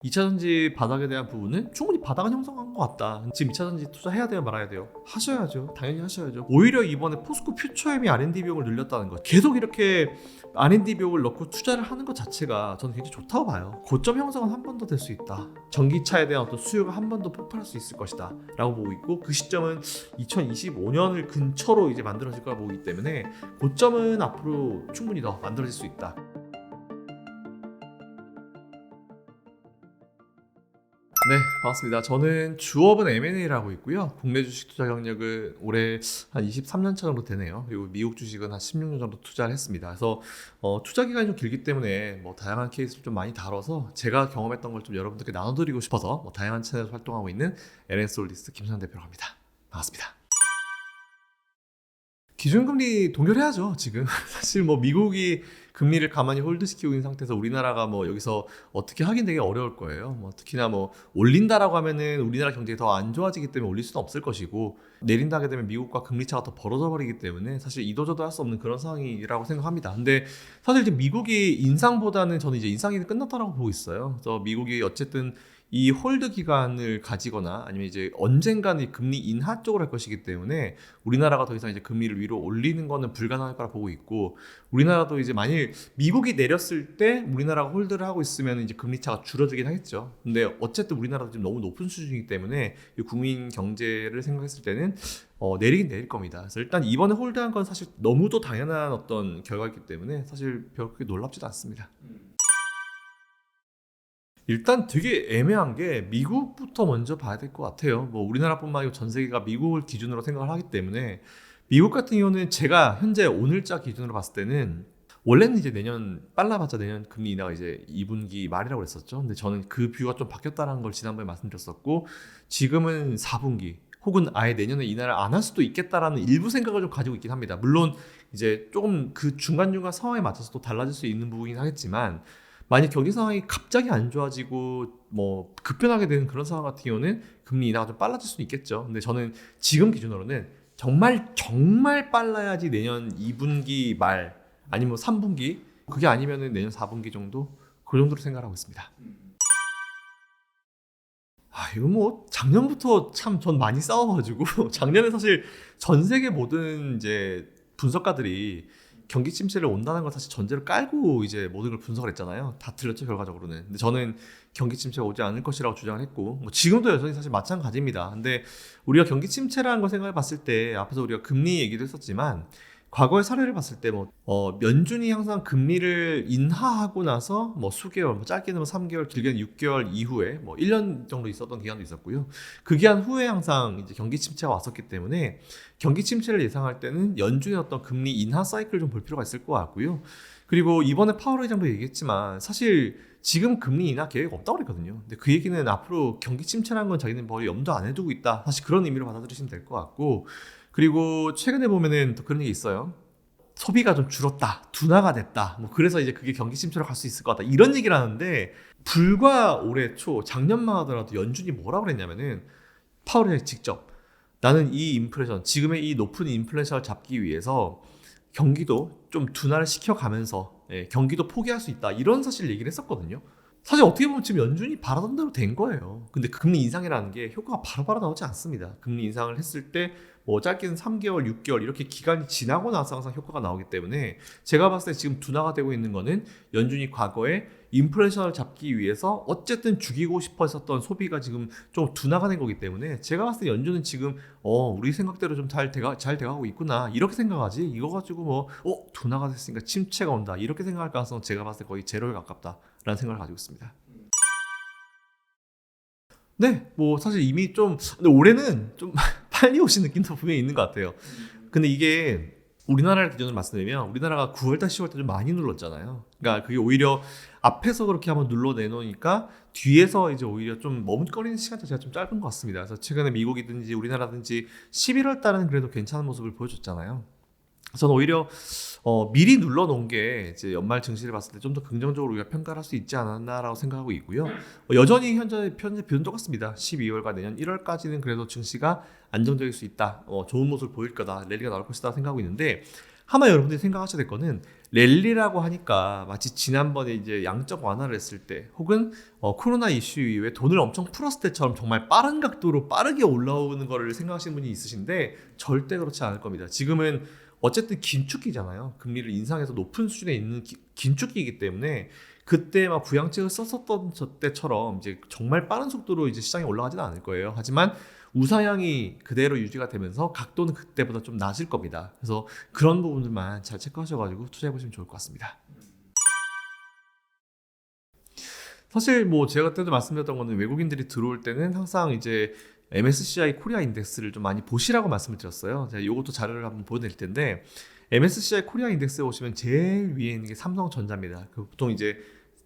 2차전지 바닥에 대한 부분은 충분히 바닥은 형성한 것 같다. 지금 2차전지 투자해야 돼요, 말아야 돼요? 하셔야죠. 당연히 하셔야죠. 오히려 이번에 포스코 퓨처엠이 R&D 비용을 늘렸다는 것, 계속 이렇게 R&D 비용을 넣고 투자를 하는 것 자체가 저는 굉장히 좋다고 봐요. 고점 형성은 한 번 더 될 수 있다. 전기차에 대한 어떤 수요가 한 번 더 폭발할 수 있을 것이다 라고 보고 있고, 그 시점은 2025년을 근처로 이제 만들어질 거라 보기 때문에 고점은 앞으로 충분히 더 만들어질 수 있다. 네, 반갑습니다. 저는 주업은 M&A를 하고 있고요. 국내 주식 투자 경력은 올해 한 23년 차 정도 되네요. 그리고 미국 주식은 한 16년 정도 투자를 했습니다. 그래서 투자 기간이 좀 길기 때문에 다양한 케이스를 좀 많이 다뤄서 제가 경험했던 걸 좀 여러분들께 나눠드리고 싶어서 다양한 채널에서 활동하고 있는 LN솔리스 김선 대표라고 합니다. 반갑습니다. 기준금리 동결해야죠, 지금. 사실 미국이 금리를 가만히 홀드시키고 있는 상태에서 우리나라가 여기서 어떻게 하긴 되게 어려울 거예요. 특히나 올린다라고 하면은 우리나라 경제가 더 안 좋아지기 때문에 올릴 수는 없을 것이고, 내린다 하게 되면 미국과 금리 차가 더 벌어져 버리기 때문에 사실 이도저도 할 수 없는 그런 상황이라고 생각합니다. 근데 사실 이제 미국이 인상보다는 저는 이제 인상이 끝났다라고 보고 있어요. 그래서 미국이 어쨌든 이 홀드 기간을 가지거나 아니면 이제 언젠가는 이 금리 인하 쪽으로 할 것이기 때문에 우리나라가 더 이상 이제 금리를 위로 올리는 거는 불가능할 거라 보고 있고, 우리나라도 이제 만일 미국이 내렸을 때 우리나라가 홀드를 하고 있으면 이제 금리 차가 줄어들긴 하겠죠. 근데 어쨌든 우리나라도 지금 너무 높은 수준이기 때문에 이 국민 경제를 생각했을 때는 내리긴 내릴 겁니다. 그래서 일단 이번에 홀드한 건 사실 너무도 당연한 어떤 결과이기 때문에 사실 별 그렇게 놀랍지도 않습니다. 일단 되게 애매한 게 미국부터 먼저 봐야 될 것 같아요. 우리나라뿐만 아니고 전 세계가 미국을 기준으로 생각을 하기 때문에, 미국 같은 경우는 제가 현재 오늘자 기준으로 봤을 때는 원래는 이제 내년 빨라봤자 내년 금리 인하가 이제 2분기 말이라고 했었죠. 근데 저는 그 뷰가 좀 바뀌었다는 걸 지난번에 말씀드렸었고, 지금은 4분기 혹은 아예 내년에 인하를 안 할 수도 있겠다라는 일부 생각을 좀 가지고 있긴 합니다. 물론 이제 조금 그 중간중간 상황에 맞춰서 또 달라질 수 있는 부분이긴 하겠지만, 만약 경기 상황이 갑자기 안 좋아지고 급변하게 되는 그런 상황 같은 경우는 금리 인하가 좀 빨라질 수도 있겠죠. 근데 저는 지금 기준으로는 정말 정말 빨라야지 내년 2분기 말 아니면 3분기, 그게 아니면은 내년 4분기 정도, 그 정도로 생각하고 있습니다. 이거 작년부터 참 전 많이 싸워가지고 작년에 사실 전 세계 모든 이제 분석가들이 경기 침체를 온다는 걸 사실 전제로 깔고 이제 모든 걸 분석을 했잖아요. 다 틀렸죠, 결과적으로는. 근데 저는 경기 침체가 오지 않을 것이라고 주장을 했고, 지금도 여전히 사실 마찬가지입니다. 근데 우리가 경기 침체라는 걸 생각해 봤을 때, 앞에서 우리가 금리 얘기도 했었지만 과거의 사례를 봤을 때 연준이 항상 금리를 인하하고 나서 수개월, 짧게는 3개월, 길게는 6개월 이후에 1년 정도 있었던 기간도 있었고요. 그 기간 후에 항상 이제 경기 침체가 왔었기 때문에 경기 침체를 예상할 때는 연준의 어떤 금리 인하 사이클을 좀 볼 필요가 있을 것 같고요. 그리고 이번에 파월 의장도 얘기했지만 사실 지금 금리 인하 계획 없다고 그랬거든요. 근데 그 얘기는 앞으로 경기 침체라는 건 자기는 염두 안 해두고 있다, 사실 그런 의미로 받아들이시면 될 것 같고, 그리고 최근에 보면은 또 그런 얘기 있어요. 소비가 좀 줄었다, 둔화가 됐다, 그래서 이제 그게 경기 침체로 갈 수 있을 것 같다, 이런 얘기를 하는데, 불과 올해 초 작년만 하더라도 연준이 뭐라고 그랬냐면은, 파월이 직접 나는 이 인플레이션, 지금의 이 높은 인플레이션을 잡기 위해서 경기도 좀 둔화를 시켜가면서 경기도 포기할 수 있다, 이런 사실 얘기를 했었거든요. 사실 어떻게 보면 지금 연준이 바라던 대로 된 거예요. 근데 금리 인상이라는 게 효과가 바로바로 나오지 않습니다. 금리 인상을 했을 때 짧게는 3개월, 6개월 이렇게 기간이 지나고 나서 항상 효과가 나오기 때문에, 제가 봤을 때 지금 둔화가 되고 있는 거는 연준이 과거에 인플레이션을 잡기 위해서 어쨌든 죽이고 싶어 했었던 소비가 지금 좀 둔화가 된 거기 때문에, 제가 봤을 때 연준은 지금 우리 생각대로 좀 잘 돼가고 있구나, 이렇게 생각하지, 이거 가지고 둔화가 됐으니까 침체가 온다, 이렇게 생각할 가능성은 제가 봤을 때 거의 제로에 가깝다라는 생각을 가지고 있습니다. 네, 사실 이미 좀, 근데 올해는 좀 빨리 오신 느낌도 분명히 있는 것 같아요. 근데 이게 우리나라를 기준으로 말씀드리면, 우리나라가 9월달, 10월달 좀 많이 눌렀잖아요. 그러니까 그게 오히려 앞에서 그렇게 한번 눌러 내놓으니까 뒤에서 이제 오히려 좀 머뭇거리는 시간 자체가 좀 짧은 것 같습니다. 그래서 최근에 미국이든지 우리나라든지 11월달은 그래도 괜찮은 모습을 보여줬잖아요. 저는 오히려 미리 눌러놓은 게 이제 연말 증시를 봤을 때 좀 더 긍정적으로 우리가 평가를 할 수 있지 않았나라고 생각하고 있고요. 여전히 현재 뷰는 똑같습니다. 12월과 내년 1월까지는 그래도 증시가 안정적일 수 있다, 좋은 모습을 보일 거다, 랠리가 나올 것이다 생각하고 있는데, 아마 여러분들이 생각하셔야 될 거는 랠리라고 하니까 마치 지난번에 이제 양적 완화를 했을 때 혹은 코로나 이슈 이후에 돈을 엄청 풀었을 때처럼 정말 빠른 각도로 빠르게 올라오는 거를 생각하시는 분이 있으신데 절대 그렇지 않을 겁니다. 지금은 어쨌든 긴축기잖아요. 금리를 인상해서 높은 수준에 있는 긴축기이기 때문에 그때 막 부양책을 썼었던 저 때처럼 이제 정말 빠른 속도로 이제 시장이 올라가지는 않을 거예요. 하지만 우상향이 그대로 유지가 되면서 각도는 그때보다 좀 낮을 겁니다. 그래서 그런 부분들만 잘 체크하셔가지고 투자해 보시면 좋을 것 같습니다. 사실 뭐 제가 그때도 말씀드렸던 거는 외국인들이 들어올 때는 항상 이제 MSCI 코리아 인덱스를 좀 많이 보시라고 말씀을 드렸어요. 제가 이것도 자료를 한번 보여드릴 텐데 MSCI 코리아 인덱스에 오시면 제일 위에 있는 게 삼성전자입니다. 보통 이제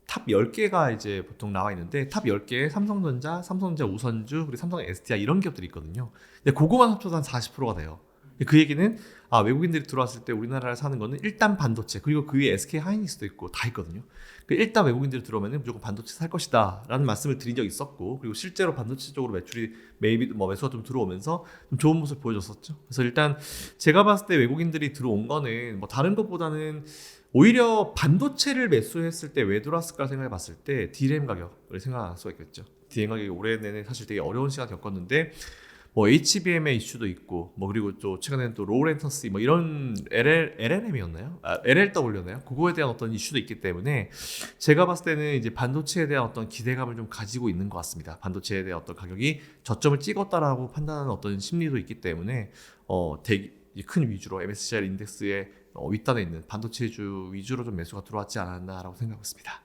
탑 10개가 이제 보통 나와 있는데 탑 10개에 삼성전자 우선주, 그리고 삼성 SDI 이런 기업들이 있거든요. 근데 그거만 합쳐서 한 40%가 돼요. 그 얘기는 외국인들이 들어왔을 때 우리나라를 사는 거는 일단 반도체, 그리고 그 위에 SK 하이닉스도 있고 다 있거든요. 일단 외국인들이 들어오면 무조건 반도체 살 것이다 라는 말씀을 드린 적이 있었고, 그리고 실제로 반도체 쪽으로 매수가 좀 들어오면서 좀 좋은 모습을 보여줬었죠. 그래서 일단 제가 봤을 때 외국인들이 들어온 거는 뭐 다른 것보다는 오히려 반도체를 매수했을 때 왜 들어왔을까 생각해 봤을 때 DRAM 가격을 생각할 수가 있겠죠. DRAM 가격이 올해 내내 사실 되게 어려운 시간 겪었는데 뭐 HBM의 이슈도 있고, 뭐 그리고 또 최근에는 또 로우 렌턴시 뭐 이런 LLM이었나요? LLW였나요? 그거에 대한 어떤 이슈도 있기 때문에 제가 봤을 때는 이제 반도체에 대한 어떤 기대감을 좀 가지고 있는 것 같습니다. 반도체에 대한 어떤 가격이 저점을 찍었다라고 판단하는 어떤 심리도 있기 때문에 되게 큰 위주로 MSCI 인덱스에 윗단에 있는 반도체주 위주로 좀 매수가 들어왔지 않았나라고 생각했습니다.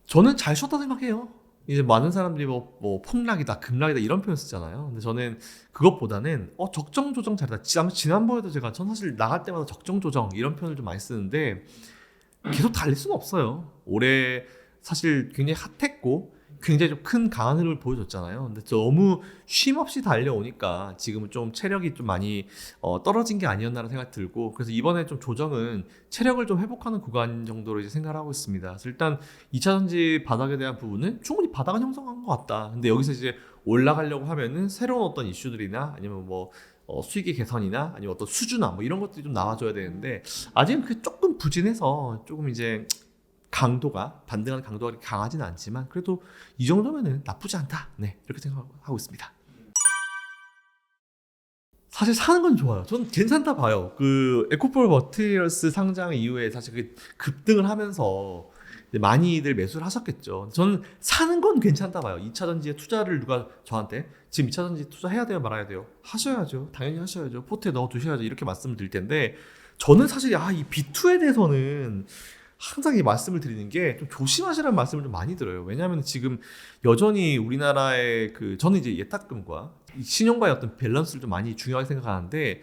저는 잘 쉬었다 생각해요. 이제 많은 사람들이 뭐 폭락이다, 급락이다 이런 표현 쓰잖아요. 근데 저는 그것보다는 적정 조정 잘했다. 지난번에도 전 사실 나갈 때마다 적정 조정 이런 표현을 좀 많이 쓰는데 계속 달릴 수는 없어요. 올해 사실 굉장히 핫했고 굉장히 좀 큰 강한 흐름을 보여줬잖아요. 근데 너무 쉼없이 달려오니까 지금은 좀 체력이 좀 많이 떨어진 게 아니었나라는 생각이 들고, 그래서 이번에 좀 조정은 체력을 좀 회복하는 구간 정도로 이제 생각을 하고 있습니다. 그래서 일단 2차전지 바닥에 대한 부분은 충분히 바닥은 형성한 것 같다. 근데 여기서 이제 올라가려고 하면은 새로운 어떤 이슈들이나 아니면 뭐 수익의 개선이나 아니면 어떤 수주나 뭐 이런 것들이 좀 나와줘야 되는데 아직은 그 조금 부진해서 조금 이제 반등하는 강도가 그렇게 강하지는 않지만 그래도 이 정도면은 나쁘지 않다. 네, 이렇게 생각하고 있습니다. 사실 사는 건 좋아요. 전 괜찮다 봐요. 그 에코폴 머티리얼스 상장 이후에 사실 그 급등을 하면서 이제 많이들 매수를 하셨겠죠. 저는 사는 건 괜찮다 봐요. 2차 전지에 투자를 누가 저한테 지금 2차 전지 투자해야 돼요, 말아야 돼요? 하셔야죠. 당연히 하셔야죠. 포트에 넣어 두셔야죠. 이렇게 말씀을 드릴 텐데 저는 사실 이 B2에 대해서는 항상 이 말씀을 드리는 게 좀 조심하시라는 말씀을 좀 많이 들어요. 왜냐하면 지금 여전히 우리나라의 저는 이제 예탁금과 신용과의 어떤 밸런스를 좀 많이 중요하게 생각하는데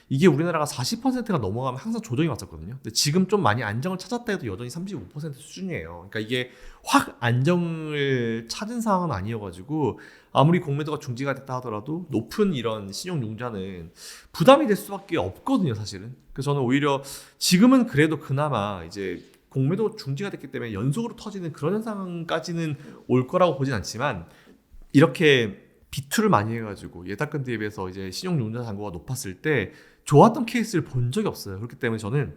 이게 우리나라가 40%가 넘어가면 항상 조정이 왔었거든요. 근데 지금 좀 많이 안정을 찾았다 해도 여전히 35% 수준이에요. 그러니까 이게 확 안정을 찾은 상황은 아니어가지고 아무리 공매도가 중지가 됐다 하더라도 높은 이런 신용융자는 부담이 될 수밖에 없거든요, 사실은. 그래서 저는 오히려 지금은 그래도 그나마 이제 공매도 중지가 됐기 때문에 연속으로 터지는 그런 현상까지는 올 거라고 보진 않지만 이렇게 비투를 많이 해가지고 예탁금 대비해서 이제 신용융자 잔고가 높았을 때 좋았던 케이스를 본 적이 없어요. 그렇기 때문에 저는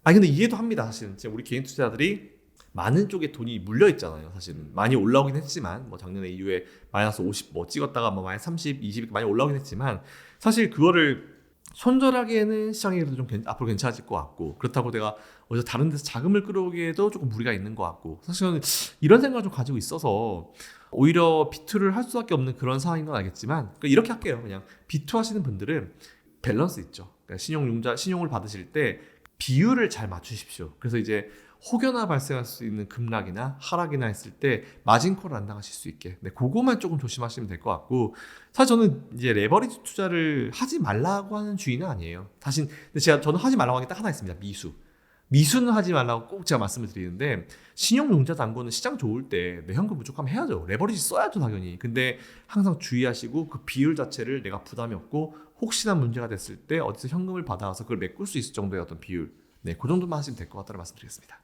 근데 이해도 합니다. 사실은 지금 우리 개인 투자자들이 많은 쪽에 돈이 물려 있잖아요. 사실은 많이 올라오긴 했지만 뭐 작년에 이후에 마이너스 50 뭐 찍었다가 뭐 마이너스 30, 20 많이 올라오긴 했지만 사실 그거를 손절하기에는 시장이 그래도 좀 앞으로 괜찮아질 것 같고, 그렇다고 내가 어디서 다른 데서 자금을 끌어오기에도 조금 무리가 있는 것 같고, 사실 저는 이런 생각을 좀 가지고 있어서 오히려 B2를 할 수밖에 없는 그런 상황인 건 알겠지만 이렇게 할게요. 그냥 B2 하시는 분들은 밸런스 있죠. 그러니까 신용을 받으실 때 비율을 잘 맞추십시오. 그래서 이제 혹여나 발생할 수 있는 급락이나 하락이나 했을 때 마진콜을 안 당하실 수 있게, 그거만 조금 조심하시면 될 것 같고, 사실 저는 이제 레버리지 투자를 하지 말라고 하는 주의는 아니에요. 근데 저는 하지 말라고 하는 게 딱 하나 있습니다. 미수는 하지 말라고 꼭 제가 말씀을 드리는데, 신용융자 잔고는 시장 좋을 때 내 현금 무조건 해야죠. 레버리지 써야죠, 당연히. 근데 항상 주의하시고 그 비율 자체를 내가 부담이 없고 혹시나 문제가 됐을 때 어디서 현금을 받아와서 그걸 메꿀 수 있을 정도의 어떤 비율, 그 정도만 하시면 될 것 같다는 말씀드리겠습니다.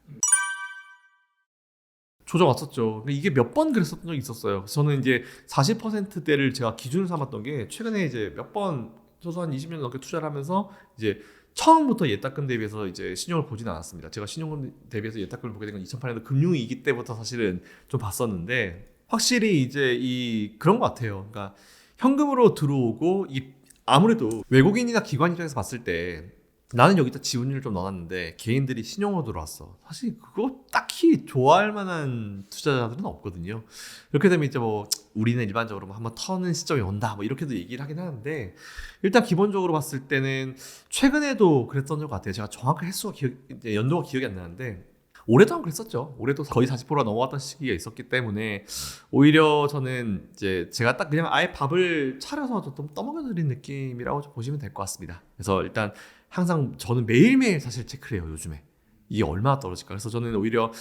조정 왔었죠. 이게 몇 번 그랬었던 적이 있었어요. 저는 이제 40%대를 제가 기준으로 삼았던 게 최근에 이제 몇 번 저도 한 20년 넘게 투자를 하면서 이제 처음부터 예탁금 대비해서 이제 신용을 보진 않았습니다. 제가 신용금 대비해서 예탁금을 보게 된 건 2008년도 금융위기 때부터 사실은 좀 봤었는데 확실히 이제 그런 것 같아요. 그러니까 현금으로 들어오고 아무래도 외국인이나 기관 입장에서 봤을 때 나는 여기다 지분율을 좀 넣어놨는데 개인들이 신용으로 들어왔어. 사실 그거 딱히 좋아할 만한 투자자들은 없거든요. 이렇게 되면 이제 뭐 우리는 일반적으로 뭐 한번 터는 시점이 온다 뭐 이렇게도 얘기를 하긴 하는데 일단 기본적으로 봤을 때는 최근에도 그랬던 것 같아요. 제가 정확한 이제 연도가 기억이 안 나는데 올해도 한 그랬었죠. 올해도 거의 40%가 넘어갔던 시기가 있었기 때문에 오히려 저는 이제 제가 딱 그냥 아예 밥을 차려서 좀 떠먹여드린 느낌이라고 좀 보시면 될 것 같습니다. 그래서 일단 항상 저는 매일매일 사실 체크를 해요. 요즘에 이게 얼마나 떨어질까. 그래서 저는 오히려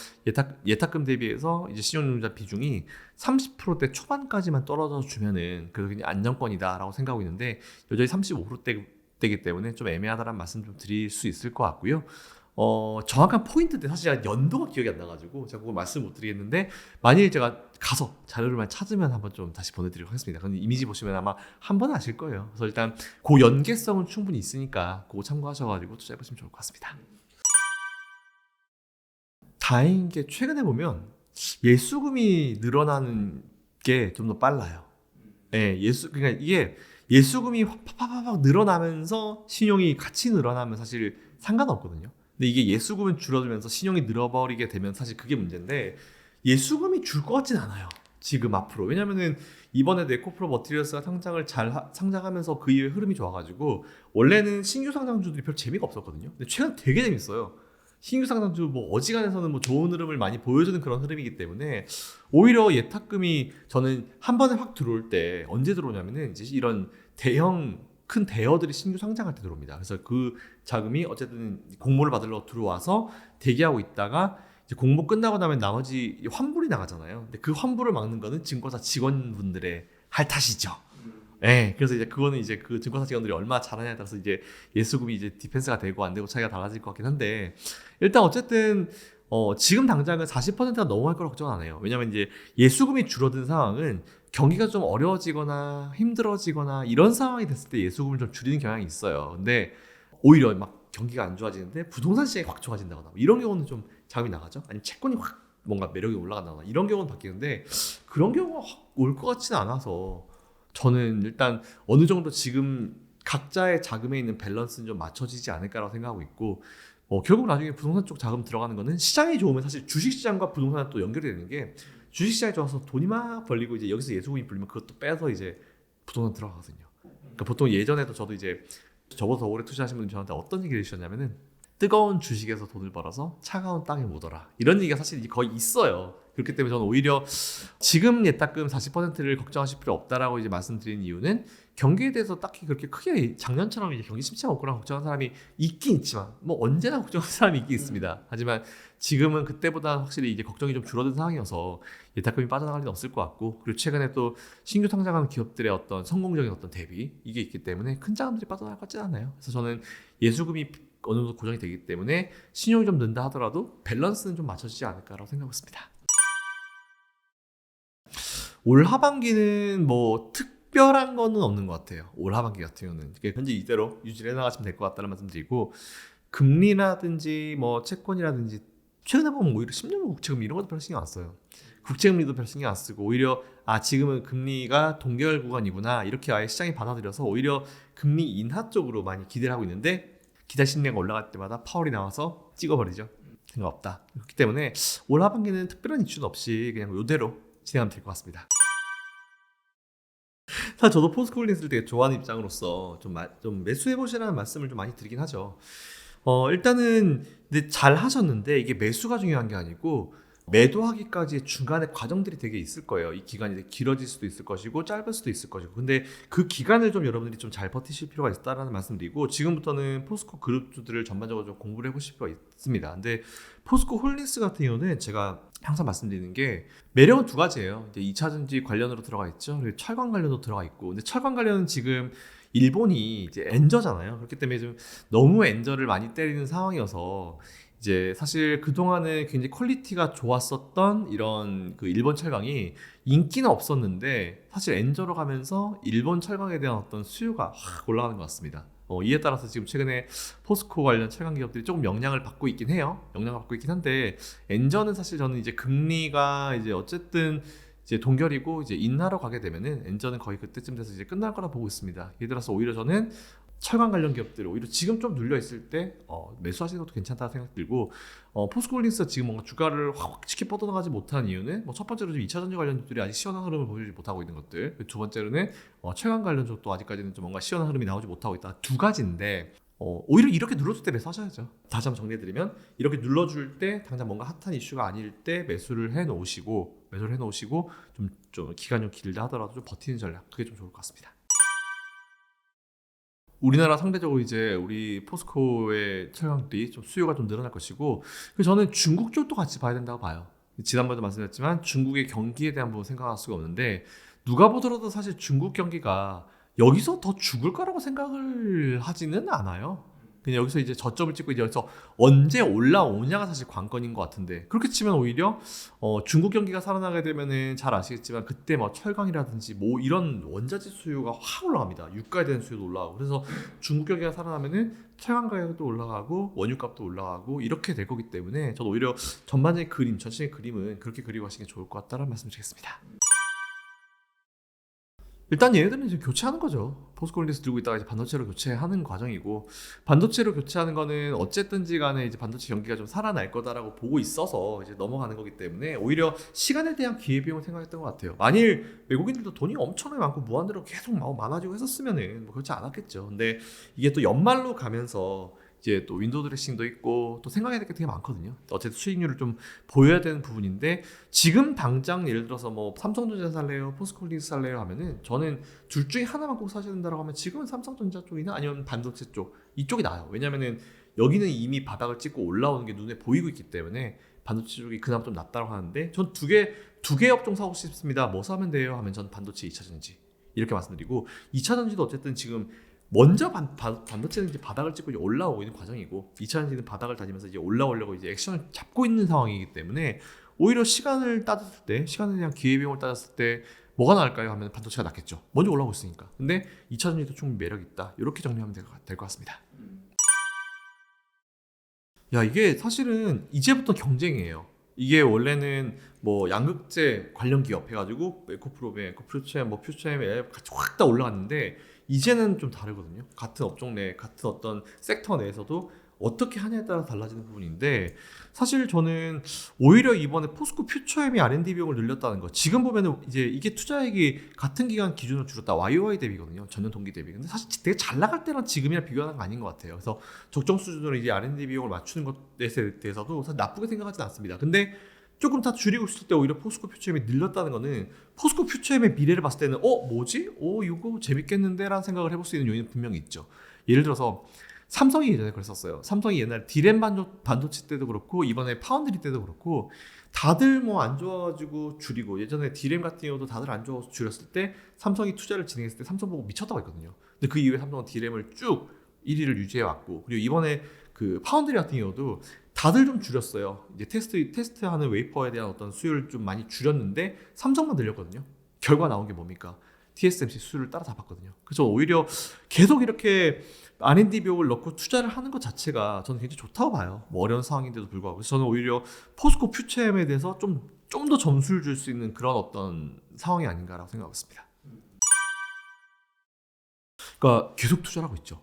예탁금 대비해서 이제 신용융자 비중이 30%대 초반까지만 떨어져 주면은 그래도 그냥 안정권이다라고 생각하고 있는데 여전히 35%대이기 때문에 좀 애매하다는 말씀 좀 드릴 수 있을 것 같고요. 정확한 포인트인데 사실 제가 연도가 기억이 안 나가지고 제가 그걸 말씀 못 드리겠는데 만일 제가 가서 자료를만 찾으면 한번 좀 다시 보내드리도록 하겠습니다. 근데 이미지 보시면 아마 한 번 아실 거예요. 그래서 일단 그 연계성은 충분히 있으니까 그거 참고하셔가지고 투자해보시면 좋을 것 같습니다. 다행인 게 최근에 보면 예수금이 늘어나는 게 좀 더 빨라요. 예, 그러니까 이게 예수금이 팍팍팍 늘어나면서 신용이 같이 늘어나면 사실 상관없거든요. 근데 이게 예수금은 줄어들면서 신용이 늘어버리게 되면 사실 그게 문제인데 예수금이 줄 것 같진 않아요. 지금 앞으로. 왜냐면은 이번에 네코프로 머티리얼스가 상장하면서 그 이후에 흐름이 좋아가지고 원래는 신규 상장주들이 별 재미가 없었거든요. 근데 최근 되게 재밌어요. 신규 상장주 뭐 어지간해서는 뭐 좋은 흐름을 많이 보여주는 그런 흐름이기 때문에 오히려 예탁금이 저는 한 번에 확 들어올 때 언제 들어오냐면은 이제 이런 큰 대여들이 신규 상장할 때 들어옵니다. 그래서 그 자금이 어쨌든 공모를 받으러 들어와서 대기하고 있다가 이제 공모 끝나고 나면 나머지 환불이 나가잖아요. 근데 그 환불을 막는 거는 증권사 직원분들의 할 탓이죠. 네, 그래서 이제 그거는 이제 그 증권사 직원들이 얼마나 잘하냐에 따라서 이제 예수금이 이제 디펜스가 되고 안 되고 차이가 달라질 것 같긴 한데 일단 어쨌든 지금 당장은 40%가 넘어갈 거라고 걱정 안 해요. 왜냐면 이제 예수금이 줄어든 상황은 경기가 좀 어려워지거나 힘들어지거나 이런 상황이 됐을 때 예수금을 좀 줄이는 경향이 있어요. 근데 오히려 막 경기가 안 좋아지는데 부동산 시장이 확 좋아진다거나 뭐 이런 경우는 좀 자금이 나가죠. 아니면 채권이 확 뭔가 매력이 올라간다거나 이런 경우는 바뀌는데 그런 경우가 확 올 것 같지는 않아서 저는 일단 어느 정도 지금 각자의 자금에 있는 밸런스는 좀 맞춰지지 않을까라고 생각하고 있고 결국 나중에 부동산 쪽 자금 들어가는 거는 시장이 좋으면 사실 주식시장과 부동산은 또 연결이 되는 게 주식시장이 좋아서 돈이 막 벌리고 이제 여기서 예수금이 불리면 그것도 빼서 이제 부동산 들어가거든요. 그러니까 보통 예전에도 저도 이제 저보다 더 오래 투자하신 분들이 저한테 어떤 얘기를 해주셨냐면은 뜨거운 주식에서 돈을 벌어서 차가운 땅에 묻어라 이런 얘기가 사실 거의 있어요. 그렇기 때문에 저는 오히려 지금 예탁금 40%를 걱정하실 필요 없다라고 이제 말씀드리는 이유는 경기에 대해서 딱히 그렇게 크게 작년처럼 이제 경기 침체가 없거나 걱정하는 사람이 있긴 있지만 뭐 언제나 걱정하는 사람이 있긴 있습니다. 하지만 지금은 그때보다 확실히 이제 걱정이 좀 줄어든 상황이어서 예탁금이 빠져나갈 일은 없을 것 같고 그리고 최근에 또 신규 상장하는 기업들의 어떤 성공적인 어떤 대비 이게 있기 때문에 큰 자금들이 빠져나갈 것 같지는 않아요. 그래서 저는 예수금이 어느 정도 고정이 되기 때문에 신용이 좀 는다 하더라도 밸런스는 좀 맞춰지지 않을까라고 생각하고 있습니다. 올 하반기는 뭐 특별한 거는 없는 것 같아요. 올 하반기 같은 경우는 현재 이대로 유지를 해나가시면 될 것 같다는 말씀드리고 금리라든지 뭐 채권이라든지 최근에 보면 오히려 10년 국채금 이런 것도 별 신경 안 써요. 국채금리도 별 신경 안 쓰고 오히려 지금은 금리가 동결 구간이구나 이렇게 아예 시장이 받아들여서 오히려 금리 인하 쪽으로 많이 기대를 하고 있는데 기대 심리가 올라갈 때마다 파월이 나와서 찍어버리죠. 생각 없다. 그렇기 때문에 올 하반기는 특별한 이슈는 없이 그냥 이대로 진행하면 될 것 같습니다. 사실 저도 포스코홀딩스를 되게 좋아하는 입장으로서 좀 매수해보시라는 말씀을 좀 많이 드리긴 하죠. 일단은 근데 잘 하셨는데 이게 매수가 중요한 게 아니고 매도하기까지의 중간에 과정들이 되게 있을 거예요. 이 기간이 되게 길어질 수도 있을 것이고 짧을 수도 있을 것이고 근데 그 기간을 좀 여러분들이 좀 잘 버티실 필요가 있다라는 말씀드리고 지금부터는 포스코 그룹주들을 전반적으로 좀 공부를 해보실 필요가 있습니다. 근데 포스코 홀딩스 같은 경우는 제가 항상 말씀드리는 게 매력은 두 가지예요. 이제 2차전지 관련으로 들어가 있죠. 그리고 철강 관련도 들어가 있고 근데 철강 관련은 지금 일본이 이제 엔저잖아요. 그렇기 때문에 좀 너무 엔저를 많이 때리는 상황이어서 이제 사실 그동안에 굉장히 퀄리티가 좋았었던 이런 그 일본 철강이 인기는 없었는데 사실 엔저로 가면서 일본 철강에 대한 어떤 수요가 확 올라가는 것 같습니다. 이에 따라서 지금 최근에 포스코 관련 철강 기업들이 조금 영향을 받고 있긴 해요. 영향을 받고 있긴 한데 엔저는 사실 저는 이제 금리가 이제 어쨌든 이제 동결이고 이제 인하로 가게 되면은 엔저는 거의 그때쯤 돼서 이제 끝날 거라 보고 있습니다. 예를 들어서 오히려 저는 철강 관련 기업들 오히려 지금 좀 눌려 있을 때 매수하시는 것도 괜찮다는 생각 들고 포스코홀딩스가 지금 뭔가 주가를 확 치켜 뻗어나가지 못한 이유는 뭐 첫 번째로 좀 2차 전지 관련주들이 아직 시원한 흐름을 보여주지 못하고 있는 것들, 두 번째로는 철강 관련 쪽도 아직까지는 좀 뭔가 시원한 흐름이 나오지 못하고 있다. 두 가지인데 오히려 이렇게 눌러줄 때 매수하셔야죠. 다시 한번 정리해드리면 이렇게 눌러줄 때 당장 뭔가 핫한 이슈가 아닐 때 매수를 해놓으시고 좀 기간 좀 길다 하더라도 좀 버티는 전략, 그게 좀 좋을 것 같습니다. 우리나라 상대적으로 이제 우리 포스코의 철강들이 좀 수요가 좀 늘어날 것이고, 그래서 저는 중국 쪽도 같이 봐야 된다고 봐요. 지난번에도 말씀드렸지만 중국의 경기에 대한 부분 생각할 수가 없는데 누가 보더라도 사실 중국 경기가 여기서 더 죽을 거라고 생각을 하지는 않아요. 그냥 여기서 이제 저점을 찍고 이제 여기서 언제 올라오냐가 사실 관건인 것 같은데, 그렇게 치면 오히려 중국 경기가 살아나게 되면은 잘 아시겠지만 그때 뭐 철강이라든지 뭐 이런 원자재 수요가 확 올라갑니다. 유가에 대한 수요도 올라가고, 그래서 중국 경기가 살아나면은 철강 가격도 올라가고 원유값도 올라가고 이렇게 될 거기 때문에 저도 오히려 전반적인 그림, 전체적인 그림은 그렇게 그리고 하시는 게 좋을 것 같다는 말씀 드리겠습니다. 일단 얘네들은 이제 교체하는 거죠. 포스코홀딩스 들고 있다가 이제 반도체로 교체하는 과정이고, 반도체로 교체하는 거는 어쨌든지 간에 이제 반도체 경기가 좀 살아날 거다라고 보고 있어서 이제 넘어가는 거기 때문에 오히려 시간에 대한 기회비용을 생각했던 것 같아요. 만일 외국인들도 돈이 엄청나게 많고 무한대로 계속 많아지고 했었으면은 뭐 그렇지 않았겠죠. 근데 이게 또 연말로 가면서 이제 또 윈도우 드레싱도 있고 또 생각해야 될 게 되게 많거든요. 어쨌든 수익률을 좀 보여야 되는 부분인데, 지금 당장 예를 들어서 뭐 삼성전자 살래요, 포스코홀딩스 살래요 하면은 저는 둘 중에 하나만 꼭 사셔야 된다고 하면 지금은 삼성전자 쪽이나 아니면 반도체 쪽, 이쪽이 나아요. 왜냐면은 여기는 이미 바닥을 찍고 올라오는 게 눈에 보이고 있기 때문에 반도체 쪽이 그나마 좀 낫다고 하는데, 전 두 개 업종 사고 싶습니다. 뭐 사면 돼요 하면 전 반도체 2차전지 이렇게 말씀드리고, 2차전지도 어쨌든 지금 먼저 반도체는 이제 바닥을 찍고 이제 올라오고 있는 과정이고, 2차전지는 바닥을 다니면서 이제 올라오려고 이제 액션을 잡고 있는 상황이기 때문에 오히려 시간을 따졌을 때, 시간에 대한 기회비용을 따졌을 때 뭐가 나을까요 하면 반도체가 낫겠죠. 먼저 올라오고 있으니까. 근데 2차전지도 충분히 매력 있다. 이렇게 정리하면 될 것 같습니다. 야, 이게 사실은 이제부터 경쟁이에요. 이게 원래는 뭐 양극재 관련 기업 해가지고 에코프로베, 에코퓨처엠, 뭐 퓨처엠 같이 확 다 올라갔는데 이제는 좀 다르거든요. 같은 업종 내, 같은 어떤 섹터 내에서도 어떻게 하냐에 따라 달라지는 부분인데, 사실 저는 오히려 이번에 포스코 퓨처엠이 R&D 비용을 늘렸다는 거, 지금 보면은 이제 이게 투자액이 같은 기간 기준으로 줄었다 YOY 대비거든요. 전년 동기 대비. 근데 사실 되게 잘 나갈 때랑 지금이랑 비교하는 거 아닌 것 같아요. 그래서 적정 수준으로 이제 R&D 비용을 맞추는 것에 대해서도 사실 나쁘게 생각하지는 않습니다. 근데 조금 다 줄이고 있을 때 오히려 포스코 퓨처엠이 늘렸다는 거는 포스코 퓨처엠의 미래를 봤을 때는 뭐지? 이거 재밌겠는데? 라는 생각을 해볼 수 있는 요인은 분명히 있죠. 예를 들어서 삼성이 예전에 그랬었어요. 삼성이 옛날 디램 반도체 때도 그렇고 이번에 파운드리 때도 그렇고 다들 뭐 안 좋아가지고 줄이고, 예전에 디램 같은 경우도 다들 안 좋아서 줄였을 때 삼성이 투자를 진행했을 때 삼성 보고 미쳤다고 했거든요. 근데 그 이후에 삼성은 디램을 쭉 1위를 유지해왔고, 그리고 이번에 그 파운드리 같은 경우도 다들 좀 줄였어요. 이제 테스트하는 웨이퍼에 대한 어떤 수요를 좀 많이 줄였는데 삼성만 늘렸거든요. 결과 나온 게 뭡니까? TSMC 수요를 따라잡았거든요. 그래서 오히려 계속 이렇게 R&D 비용을 넣고 투자를 하는 것 자체가 저는 굉장히 좋다고 봐요. 뭐 어려운 상황인데도 불구하고. 그래서 저는 오히려 포스코 퓨처엠에 대해서 좀 더 점수를 줄 수 있는 그런 어떤 상황이 아닌가라고 생각하고 있습니다. 그러니까 계속 투자를 하고 있죠.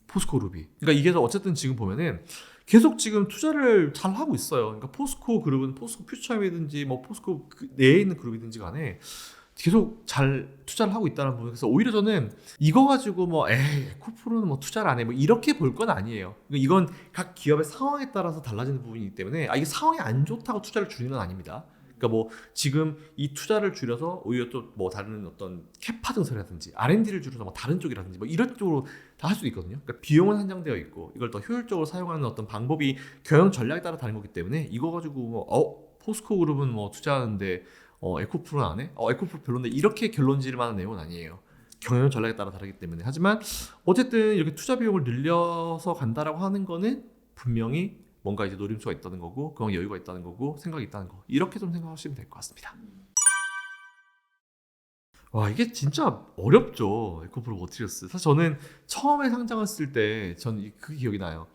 포스코 그룹이. 그러니까 이게 어쨌든 지금 보면은 계속 지금 투자를 잘 하고 있어요. 그러니까 포스코 그룹은 포스코 퓨처엠이든지 뭐 포스코 내에 있는 그룹이든지 간에 계속 잘 투자를 하고 있다는 부분. 그래서 오히려 저는 이거 가지고 뭐 에코프로는 뭐 투자를 안 해 뭐 이렇게 볼 건 아니에요. 그러니까 이건 각 기업의 상황에 따라서 달라지는 부분이기 때문에 이게 상황이 안 좋다고 투자를 줄이는 건 아닙니다. 그러니까 뭐 지금 이 투자를 줄여서 오히려 또 뭐 다른 어떤 캐파 증설이라든지 R&D를 줄여서 뭐 다른 쪽이라든지 뭐 이런 쪽으로 다 할 수도 있거든요. 그러니까 비용은 한정되어 있고 이걸 더 효율적으로 사용하는 어떤 방법이 경영 전략에 따라 다른 거기 때문에 이거 가지고 뭐 포스코 그룹은 뭐 투자하는데 에코프로는 안 해? 에코프로 별론데 이렇게 결론 지을 만한 내용은 아니에요. 경영 전략에 따라 다르기 때문에. 하지만 어쨌든 이렇게 투자 비용을 늘려서 간다라고 하는 거는 분명히 뭔가 이제 노림수가 있다는 거고, 그런 여유가 있다는 거고, 생각이 있다는 거. 이렇게 좀 생각하시면 될 것 같습니다. 와, 이게 진짜 어렵죠. 에코프로 머티리얼스. 사실 저는 처음에 상장했을 때 전 그 기억이 나요.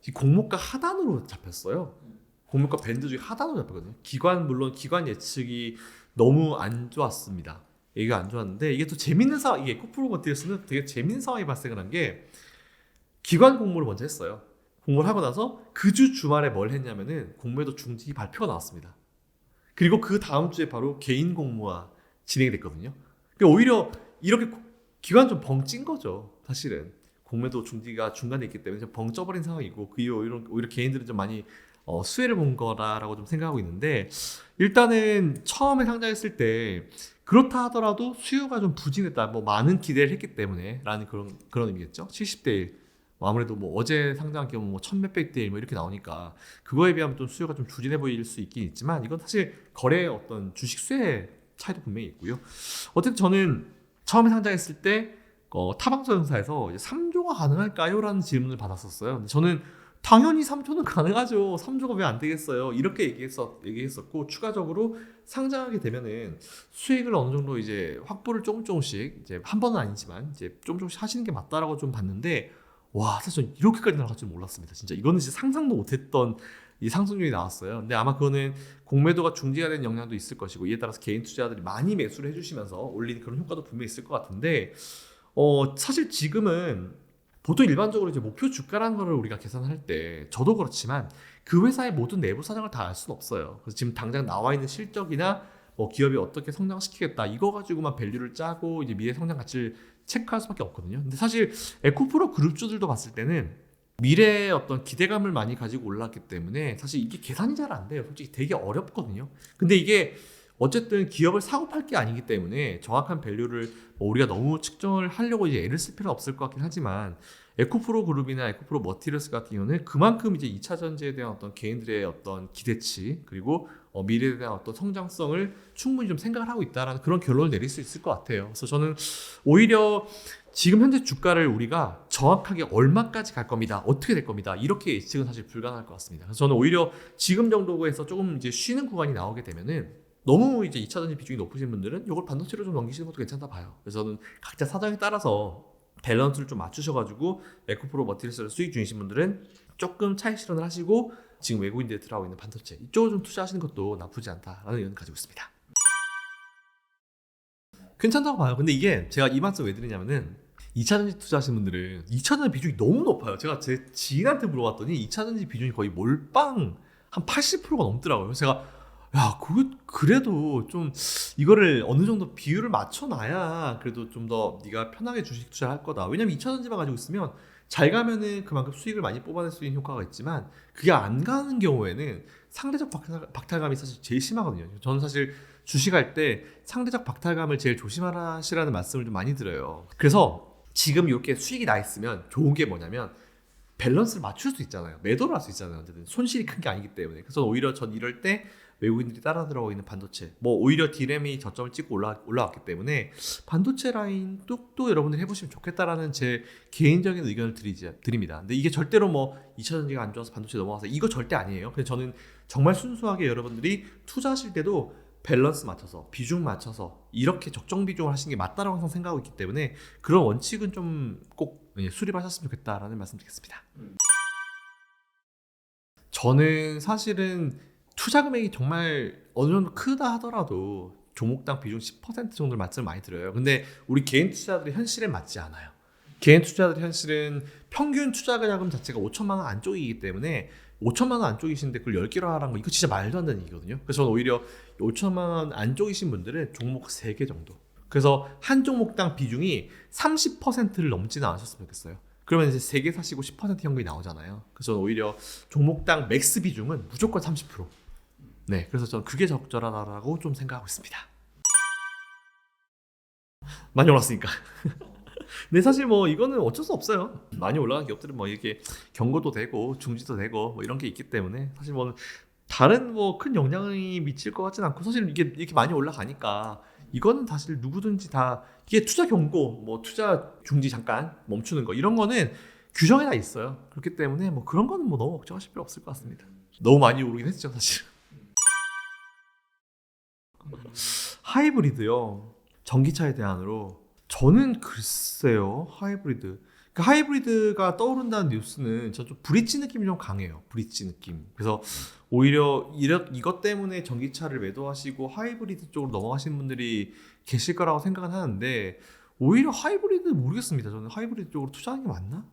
이 공모가 하단으로 잡혔어요. 공모가 밴드 중에 하단으로 잡혔거든요. 물론 기관 예측이 너무 안 좋았습니다. 얘기가 안 좋았는데, 이게 또 재밌는 상황, 이게 에코프로 머티리얼스는 되게 재밌는 상황이 발생을 한 게, 기관 공모를 먼저 했어요. 공모를 하고 나서 그 주 주말에 뭘 했냐면은 공모에도 중지 발표가 나왔습니다. 그리고 그 다음 주에 바로 개인 공모가 진행이 됐거든요. 그러니까 오히려 이렇게 기관 좀 벙찐 거죠. 사실은 공매도 중지가 중간에 있기 때문에 좀 벙 쪄버린 상황이고, 그 이후 오히려 개인들은 좀 많이 수혜를 본 거라고 좀 생각하고 있는데, 일단은 처음에 상장했을 때 그렇다 하더라도 수요가 좀 부진했다, 뭐 많은 기대를 했기 때문에 라는 그런 의미겠죠. 70대 1. 아무래도 뭐 어제 상장한 경우 뭐 1000몇백 대 1 뭐 이렇게 나오니까 그거에 비하면 좀 수요가 좀 주진해 보일 수 있긴 있지만, 이건 사실 거래의 어떤 주식 수혜 차이도 분명히 있고요. 어쨌든 저는 처음에 상장했을 때 타방송사에서 3조가 가능할까요? 라는 질문을 받았었어요. 근데 저는 당연히 3조는 가능하죠. 3조가 왜 안 되겠어요? 이렇게 얘기했었고, 추가적으로 상장하게 되면은 수익을 어느 정도 이제 확보를 조금씩, 이제 한 번은 아니지만 이제 조금씩 하시는 게 맞다라고 좀 봤는데, 와, 사실 저는 이렇게까지 나갈 줄 몰랐습니다. 진짜 이거는 진짜 상상도 못했던 이 상승률이 나왔어요. 근데 아마 그거는 공매도가 중지가 된 영향도 있을 것이고, 이에 따라서 개인 투자자들이 많이 매수를 해주시면서 올린 그런 효과도 분명히 있을 것 같은데, 사실 지금은 보통 일반적으로 이제 목표 주가라는 거를 우리가 계산할 때, 저도 그렇지만 그 회사의 모든 내부 사정을 다 알 수는 없어요. 그래서 지금 당장 나와 있는 실적이나 뭐 기업이 어떻게 성장시키겠다 이거 가지고만 밸류를 짜고 이제 미래 성장 가치를 체크할 수밖에 없거든요. 근데 사실 에코프로 그룹주들도 봤을 때는 미래의 어떤 기대감을 많이 가지고 올랐기 때문에 사실 이게 계산이 잘 안 돼요. 솔직히 되게 어렵거든요. 근데 이게 어쨌든 기업을 사고 팔 게 아니기 때문에 정확한 밸류를 뭐 우리가 너무 측정을 하려고 이제 애를 쓸 필요는 없을 것 같긴 하지만, 에코프로 그룹이나 에코프로 머티리얼스 같은 경우는 그만큼 이제 2차 전지에 대한 어떤 개인들의 어떤 기대치, 그리고 미래에 대한 어떤 성장성을 충분히 좀 생각을 하고 있다라는 그런 결론을 내릴 수 있을 것 같아요. 그래서 저는 오히려 지금 현재 주가를 우리가 정확하게 얼마까지 갈 겁니다, 어떻게 될 겁니다, 이렇게 예측은 사실 불가능할 것 같습니다. 그래서 저는 오히려 지금 정도에서 조금 이제 쉬는 구간이 나오게 되면은, 너무 이제 2차 전지 비중이 높으신 분들은 이걸 반도체로 좀 넘기시는 것도 괜찮다 봐요. 그래서 저는 각자 사정에 따라서 밸런스를 좀 맞추셔가지고, 에코프로 머티리얼스 수익 중이신 분들은 조금 차익 실현을 하시고, 지금 외국인들이 들어가고 있는 반도체 이쪽으로 좀 투자하시는 것도 나쁘지 않다라는 의견을 가지고 있습니다. 괜찮다고 봐요. 근데 이게 제가 이 말씀 왜 드리냐면은, 2차 전지 투자하시는 분들은 2차 전지 비중이 너무 높아요. 제가 제 지인한테 물어봤더니 2차 전지 비중이 거의 몰빵 한 80%가 넘더라고요. 그래서 제가, 야, 그래도 좀 이거를 어느 정도 비율을 맞춰놔야 그래도 좀 더 네가 편하게 주식 투자를 할 거다. 왜냐면 2차 전지만 가지고 있으면 잘 가면은 그만큼 수익을 많이 뽑아낼 수 있는 효과가 있지만, 그게 안 가는 경우에는 상대적 박탈감이 사실 제일 심하거든요. 저는 사실 주식할 때 상대적 박탈감을 제일 조심하시라는 말씀을 좀 많이 드려요. 그래서 지금 이렇게 수익이 나 있으면 좋은 게 뭐냐면, 밸런스를 맞출 수 있잖아요. 매도를 할 수 있잖아요. 어쨌든 손실이 큰 게 아니기 때문에. 그래서 오히려 전 이럴 때 외국인들이 따라 들어가고 있는 반도체, 뭐 오히려 디램이 저점을 찍고 올라왔기 때문에 반도체 라인 또 여러분들이 해보시면 좋겠다라는 제 개인적인 의견을 드립니다. 근데 이게 절대로 뭐 2차 전지가 안 좋아서 반도체 넘어가서 이거 절대 아니에요. 그래서 저는 정말 순수하게 여러분들이 투자하실 때도 밸런스 맞춰서, 비중 맞춰서 이렇게 적정 비중을 하시는 게 맞다라고 항상 생각하고 있기 때문에, 그런 원칙은 좀 꼭 수립하셨으면 좋겠다라는 말씀 드리겠습니다. 저는 사실은 투자 금액이 정말 어느 정도 크다 하더라도 종목당 비중 10% 정도를 말씀을 많이 드려요. 근데 우리 개인 투자자들이 현실에 맞지 않아요. 개인 투자자들이 현실은 평균 투자 자금 자체가 5천만 원 안쪽이기 때문에, 5천만 원 안쪽이신데 그걸 10개로 하라는 거, 이거 진짜 말도 안 되는 얘기거든요. 그래서 저는 오히려 5천만 원 안쪽이신 분들은 종목 3개 정도, 그래서 한 종목당 비중이 30%를 넘지는 않으셨으면 좋겠어요. 그러면 이제 3개 사시고 10% 현금이 나오잖아요. 그래서 저는 오히려 종목당 맥스 비중은 무조건 30%. 네, 그래서 저는 그게 적절하다라고 좀 생각하고 있습니다. 많이 올랐으니까. 근데 사실 뭐 이거는 어쩔 수 없어요. 많이 올라간 기업들은 뭐 이렇게 경고도 되고 중지도 되고 뭐 이런 게 있기 때문에, 사실 뭐 다른 뭐 큰 영향이 미칠 것 같진 않고, 사실 이게 이렇게 많이 올라가니까 이거는 사실 누구든지 다, 이게 투자 경고, 뭐 투자 중지 잠깐 멈추는 거, 이런 거는 규정이 다 있어요. 그렇기 때문에 뭐 그런 거는 뭐 너무 걱정하실 필요 없을 것 같습니다. 너무 많이 오르긴 했죠, 사실. 하이브리드요. 전기차에 대안으로 저는 글쎄요. 하이브리드. 그 하이브리드가 떠오른다는 뉴스는 저 좀 브릿지 느낌이 좀 강해요. 브릿지 느낌. 그래서 오히려 이것 때문에 전기차를 매도하시고 하이브리드 쪽으로 넘어가시는 분들이 계실 거라고 생각은 하는데 오히려 하이브리드 모르겠습니다. 저는 하이브리드 쪽으로 투자하는 게 맞나?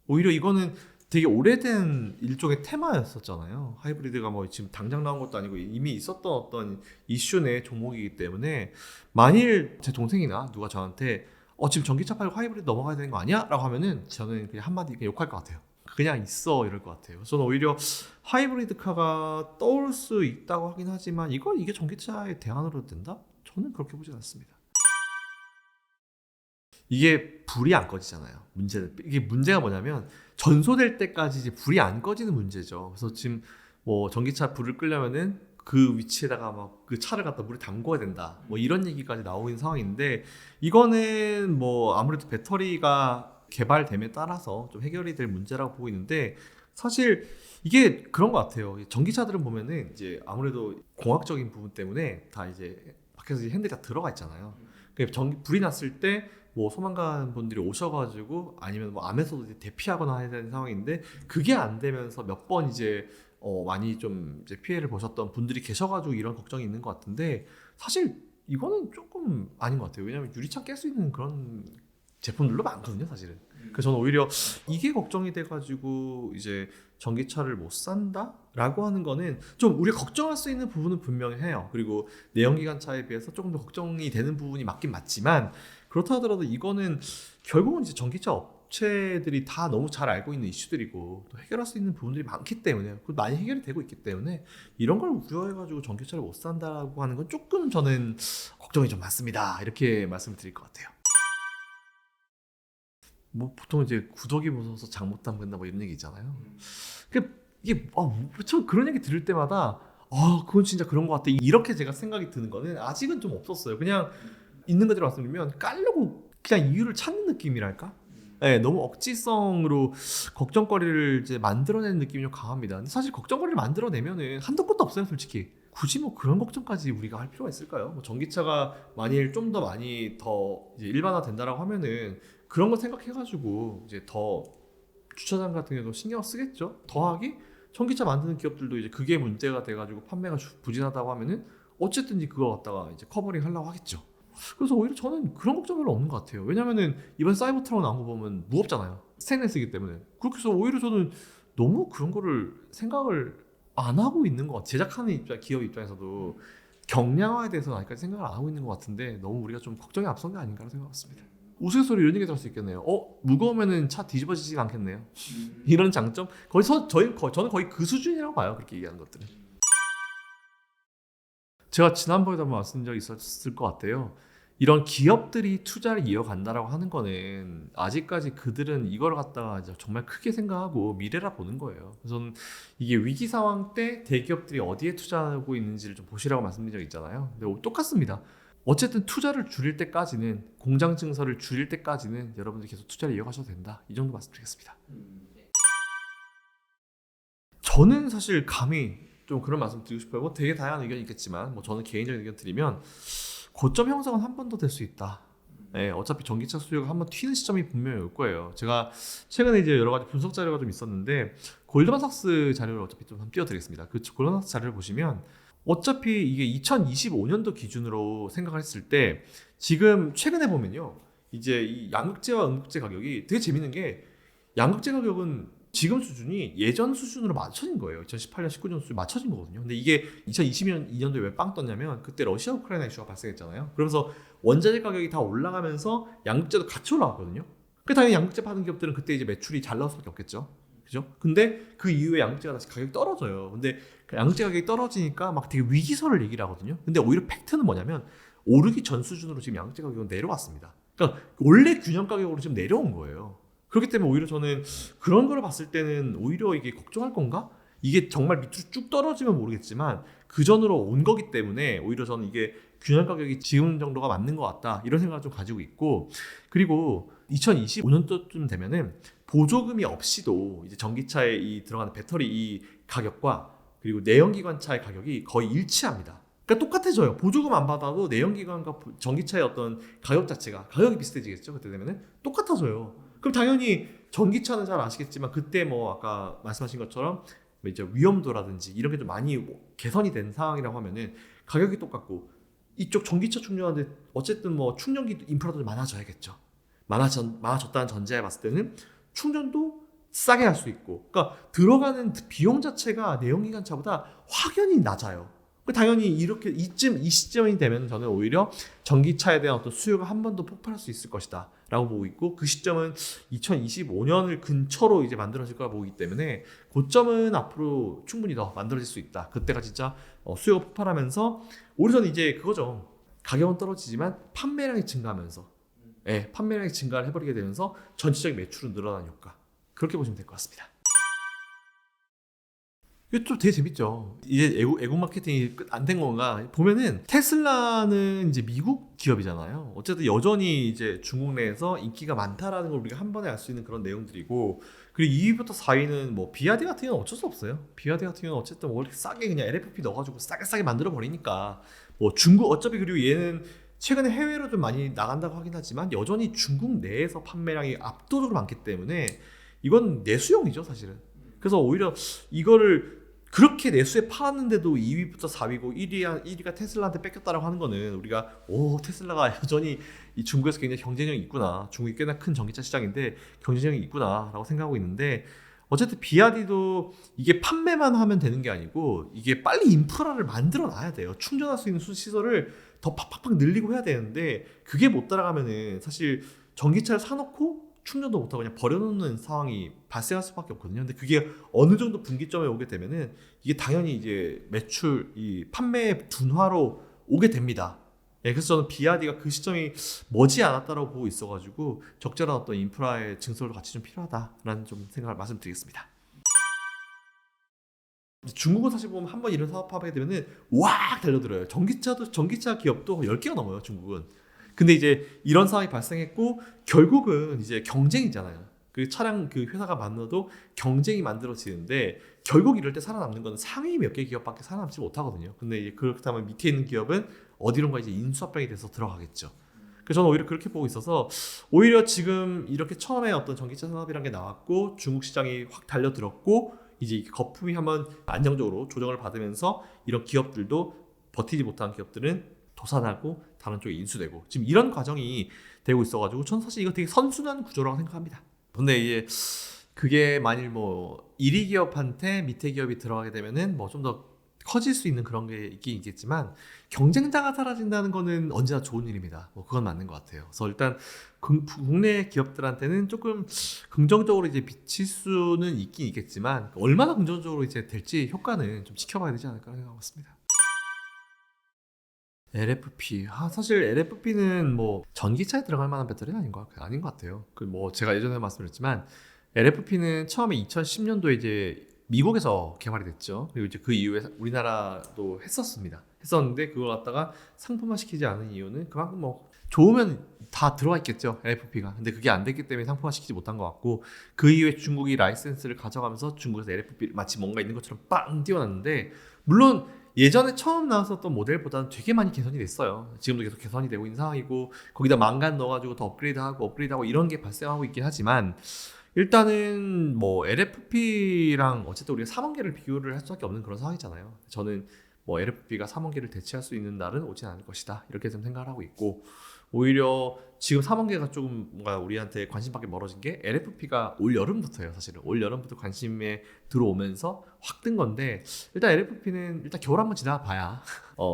오히려 이거는 되게 오래된 일종의 테마였었잖아요. 하이브리드가 뭐 지금 당장 나온 것도 아니고 이미 있었던 어떤 이슈 내 종목이기 때문에 만일 제 동생이나 누가 저한테 지금 전기차 팔고 하이브리드 넘어가야 되는 거 아니야? 라고 하면은 저는 그냥 한마디 그냥 욕할 것 같아요. 그냥 있어 이럴 것 같아요. 저는 오히려 하이브리드카가 떠올 수 있다고 하긴 하지만 이게 전기차의 대안으로 된다? 저는 그렇게 보진 않습니다. 이게 불이 안 꺼지잖아요. 이게 문제가 뭐냐면 전소될 때까지 이제 불이 안 꺼지는 문제죠. 그래서 지금 뭐 전기차 불을 끄려면은 그 위치에다가 막 그 차를 갖다 물에 담궈야 된다. 뭐 이런 얘기까지 나오고 있는 상황인데 이거는 뭐 아무래도 배터리가 개발됨에 따라서 좀 해결이 될 문제라고 보고 있는데 사실 이게 그런 것 같아요. 전기차들은 보면은 이제 아무래도 공학적인 부분 때문에 다 이제 밖에서 이제 핸들이 다 들어가 있잖아요. 불이 났을 때 뭐 소방관 분들이 오셔가지고 아니면 뭐 암에서도 이제 대피하거나 해야 되는 상황인데 그게 안 되면서 몇 번 이제 많이 좀 이제 피해를 보셨던 분들이 계셔가지고 이런 걱정이 있는 것 같은데 사실 이거는 조금 아닌 것 같아요. 왜냐하면 유리창 깰 수 있는 그런 제품들도 많거든요, 사실은. 그래서 저는 오히려 이게 걱정이 돼가지고 이제 전기차를 못 산다라고 하는 거는 좀 우리가 걱정할 수 있는 부분은 분명히 해요. 그리고 내연기관차에 비해서 조금 더 걱정이 되는 부분이 맞긴 맞지만 그렇다 하더라도 이거는 결국은 이제 전기차 업체들이 다 너무 잘 알고 있는 이슈들이고 또 해결할 수 있는 부분들이 많기 때문에 많이 해결이 되고 있기 때문에 이런 걸 우려해가지고 전기차를 못 산다고 하는 건 조금 저는 걱정이 좀 많습니다. 이렇게 말씀을 드릴 것 같아요. 뭐 보통 이제 구더기 무서워서 장 못 담근다 뭐 이런 얘기 있잖아요. 이게 저 그런 얘기 들을 때마다 그건 진짜 그런 것 같아. 이렇게 제가 생각이 드는 거는 아직은 좀 없었어요. 그냥 있는 그대로 말씀드리면 깔려고 그냥 이유를 찾는 느낌이랄까? 네, 너무 억지성으로 걱정거리를 이제 만들어내는 느낌이 좀 강합니다. 근데 사실 걱정거리를 만들어내면은 한도 끝도 없어요, 솔직히. 굳이 뭐 그런 걱정까지 우리가 할 필요가 있을까요? 뭐 전기차가 만일 좀 더 많이 더 이제 일반화 된다라고 하면은 그런 거 생각해가지고 이제 더 주차장 같은 경우도 신경 쓰겠죠. 더하기 전기차 만드는 기업들도 이제 그게 문제가 돼가지고 판매가 부진하다고 하면은 어쨌든 이제 그거 갖다가 이제 커버링 하려고 하겠죠. 그래서 오히려 저는 그런 걱정 별로 없는 것 같아요. 왜냐면은 이번 사이버트럭 나온 거 보면 무겁잖아요. 스테인레스이기 때문에. 그렇게 해서 오히려 저는 너무 그런 거를 생각을 안 하고 있는 것 같아요. 제작하는 기업 입장에서도 경량화에 대해서 아직까지 생각을 안 하고 있는 것 같은데 너무 우리가 좀 걱정이 앞선 게 아닌가 생각했습니다. 우스갯소리 이런 얘기 들을 수 있겠네요. 무거우면은 차 뒤집어지지가 않겠네요. 이런 장점? 저는 거의 그 수준이라고 봐요. 그렇게 얘기하는 것들은. 제가 지난번에도 한번 말씀드린 적이 있었을 것 같아요. 이런 기업들이 투자를 이어간다라고 하는 거는 아직까지 그들은 이걸 갖다가 정말 크게 생각하고 미래라 보는 거예요. 그래서 저는 이게 위기 상황 때 대기업들이 어디에 투자하고 있는지를 좀 보시라고 말씀드린 적 있잖아요. 근데 똑같습니다. 어쨌든 투자를 줄일 때까지는 공장 증설을 줄일 때까지는 여러분들 계속 투자를 이어가셔도 된다. 이 정도 말씀드리겠습니다. 저는 사실 감히 좀 그런 말씀 드리고 싶어요. 뭐 되게 다양한 의견이 있겠지만 뭐 저는 개인적인 의견 드리면 고점 형성은 한 번 더 될 수 있다. 네, 어차피 전기차 수요가 한번 튀는 시점이 분명히 올 거예요. 제가 최근에 이제 여러 가지 분석 자료가 좀 있었는데 골드만삭스 자료를 어차피 좀 한번 띄워드리겠습니다. 그 골드만삭스 자료를 보시면 어차피 이게 2025년도 기준으로 생각을 했을 때 지금 최근에 보면요. 이제 이 양극재와 음극재 가격이 되게 재밌는 게 양극재 가격은 지금 수준이 예전 수준으로 맞춰진 거예요. 2018년, 19년 수준 맞춰진 거거든요. 근데 이게 2022년도에 왜 빵 떴냐면 그때 러시아 우크라이나 이슈가 발생했잖아요. 그러면서 원자재 가격이 다 올라가면서 양극재도 같이 올라갔거든요. 그 당연히 양극재 파는 기업들은 그때 이제 매출이 잘 나올 수밖에 없겠죠. 그죠? 근데 그 이후에 양극재가 다시 가격이 떨어져요. 근데 양극재 가격이 떨어지니까 막 되게 위기설을 얘기를 하거든요. 근데 오히려 팩트는 뭐냐면 오르기 전 수준으로 지금 양극재 가격은 내려왔습니다. 그러니까 원래 균형 가격으로 지금 내려온 거예요. 그렇기 때문에 오히려 저는 그런 걸 봤을 때는 오히려 이게 걱정할 건가? 이게 정말 밑으로 쭉 떨어지면 모르겠지만 그 전으로 온 거기 때문에 오히려 저는 이게 균형 가격이 지금 정도가 맞는 것 같다 이런 생각을 좀 가지고 있고 그리고 2025년도쯤 되면은 보조금이 없이도 이제 전기차에 이 들어가는 배터리 이 가격과 그리고 내연기관차의 가격이 거의 일치합니다. 그러니까 똑같아져요. 보조금 안 받아도 내연기관과 전기차의 어떤 가격 자체가 가격이 비슷해지겠죠. 그때 되면은 똑같아져요. 그럼 당연히 전기차는 잘 아시겠지만 그때 뭐 아까 말씀하신 것처럼 뭐 이제 위험도라든지 이런 게 좀 많이 개선이 된 상황이라고 하면은 가격이 똑같고 이쪽 전기차 충전하는데 어쨌든 뭐 충전기 인프라도 좀 많아져야겠죠. 많아졌다는 전제에 봤을 때는 충전도 싸게 할 수 있고, 그러니까 들어가는 비용 자체가 내연기관차보다 확연히 낮아요. 당연히 이렇게 이 시점이 되면 저는 오히려 전기차에 대한 어떤 수요가 한 번 더 폭발할 수 있을 것이다 라고 보고 있고, 그 시점은 2025년을 근처로 이제 만들어질 거라 보기 때문에 고점은 앞으로 충분히 더 만들어질 수 있다. 그때가 진짜 수요가 폭발하면서 오히려 저는 이제 그거죠. 가격은 떨어지지만 판매량이 증가하면서 판매량이 증가를 해버리게 되면서 전체적인 매출은 늘어나는 효과, 그렇게 보시면 될 것 같습니다. 이게 좀 되게 재밌죠. 이제 애국 마케팅이 끝 안 된 건가 보면은 테슬라는 이제 미국 기업이잖아요. 어쨌든 여전히 이제 중국 내에서 인기가 많다라는 걸 우리가 한 번에 알 수 있는 그런 내용들이고, 그리고 2위부터 4위는 뭐 비아디 같은 경우는 어쩔 수 없어요. 비아디 같은 경우는 어쨌든 뭐 이렇게 싸게 그냥 LFP 넣어가지고 싸게 만들어 버리니까 뭐 중국 어차피, 그리고 얘는 최근에 해외로 좀 많이 나간다고 하긴 하지만 여전히 중국 내에서 판매량이 압도적으로 많기 때문에 이건 내수용이죠 사실은. 그래서 오히려 이거를 그렇게 내수에 팔았는데도 2위부터 4위고 1위가 테슬라한테 뺏겼다라고 하는 거는 우리가 테슬라가 여전히 이 중국에서 굉장히 경쟁력이 있구나, 중국이 꽤나 큰 전기차 시장인데 경쟁력이 있구나 라고 생각하고 있는데, 어쨌든 비아디도 이게 판매만 하면 되는 게 아니고 이게 빨리 인프라를 만들어 놔야 돼요. 충전할 수 있는 시설을 더 팍팍팍 늘리고 해야 되는데 그게 못 따라가면은 사실 전기차를 사놓고 충전도 못하고 그냥 버려놓는 상황이 발생할 수밖에 없거든요. 근데 그게 어느 정도 분기점에 오게 되면은 이게 당연히 이제 매출, 이 판매 둔화로 오게 됩니다. 그래서 저는 비아디가 그 시점이 머지 않았다라고 보고 있어가지고 적절한 어떤 인프라의 증설도 같이 좀 필요하다라는 좀 생각을 말씀드리겠습니다. 중국은 사실 보면 한번 이런 사업하게 되면은 왁 달려들어요. 전기차 기업도 10개가 넘어요, 중국은. 근데 이제 이런 상황이 발생했고 결국은 이제 경쟁이잖아요. 그 차량 그 회사가 만들어도 경쟁이 만들어지는데 결국 이럴 때 살아남는 건 상위 몇 개 기업밖에 살아남지 못하거든요. 근데 이제 그렇다면 밑에 있는 기업은 어디론가 이제 인수합병이 돼서 들어가겠죠. 그래서 저는 오히려 그렇게 보고 있어서 오히려 지금 이렇게 처음에 어떤 전기차 산업이란 게 나왔고 중국 시장이 확 달려들었고 이제 거품이 한번 안정적으로 조정을 받으면서 이런 기업들도 버티지 못한 기업들은 도산하고 다른 쪽에 인수되고 지금 이런 과정이 되고 있어가지고 저는 사실 이거 되게 선순환 구조라고 생각합니다. 근데 이제 그게 만일 뭐 1위 기업한테 밑에 기업이 들어가게 되면은 뭐 좀 더 커질 수 있는 그런 게 있긴 있겠지만 경쟁자가 사라진다는 거는 언제나 좋은 일입니다. 뭐 그건 맞는 것 같아요. 그래서 일단 국내 기업들한테는 조금 긍정적으로 이제 비칠 수는 있긴 있겠지만 얼마나 긍정적으로 이제 될지 효과는 좀 지켜봐야 되지 않을까 생각하고 있습니다. LFP. 사실 LFP는 뭐 전기차에 들어갈 만한 배터리는 아닌 것 같아요. 그 뭐 제가 예전에 말씀드렸지만 LFP는 처음에 2010년도에 이제 미국에서 개발이 됐죠. 그리고 이제 그 이후에 우리나라도 했었는데 그걸 갖다가 상품화 시키지 않은 이유는 그만큼 뭐 좋으면 다 들어가 있겠죠, LFP가. 근데 그게 안 됐기 때문에 상품화 시키지 못한 것 같고, 그 이후에 중국이 라이센스를 가져가면서 중국에서 LFP 마치 뭔가 있는 것처럼 빵 띄워놨는데, 물론 예전에 처음 나왔었던 모델보다는 되게 많이 개선이 됐어요. 지금도 계속 개선이 되고 있는 상황이고, 거기다 망간 넣어가지고 더 업그레이드하고 이런 게 발생하고 있긴 하지만, 일단은 뭐 LFP랑 어쨌든 우리가 3원계를 비교를 할 수밖에 없는 그런 상황이잖아요. 저는 뭐 LFP가 3원계를 대체할 수 있는 날은 오진 않을 것이다, 이렇게 좀 생각을 하고 있고, 오히려 지금 3원계가 조금 뭔가 우리한테 관심밖에 멀어진 게 LFP가 올 여름부터예요. 사실은 올 여름부터 관심에 들어오면서 확 뜬 건데, 일단 LFP는 일단 겨울 한번 지나봐야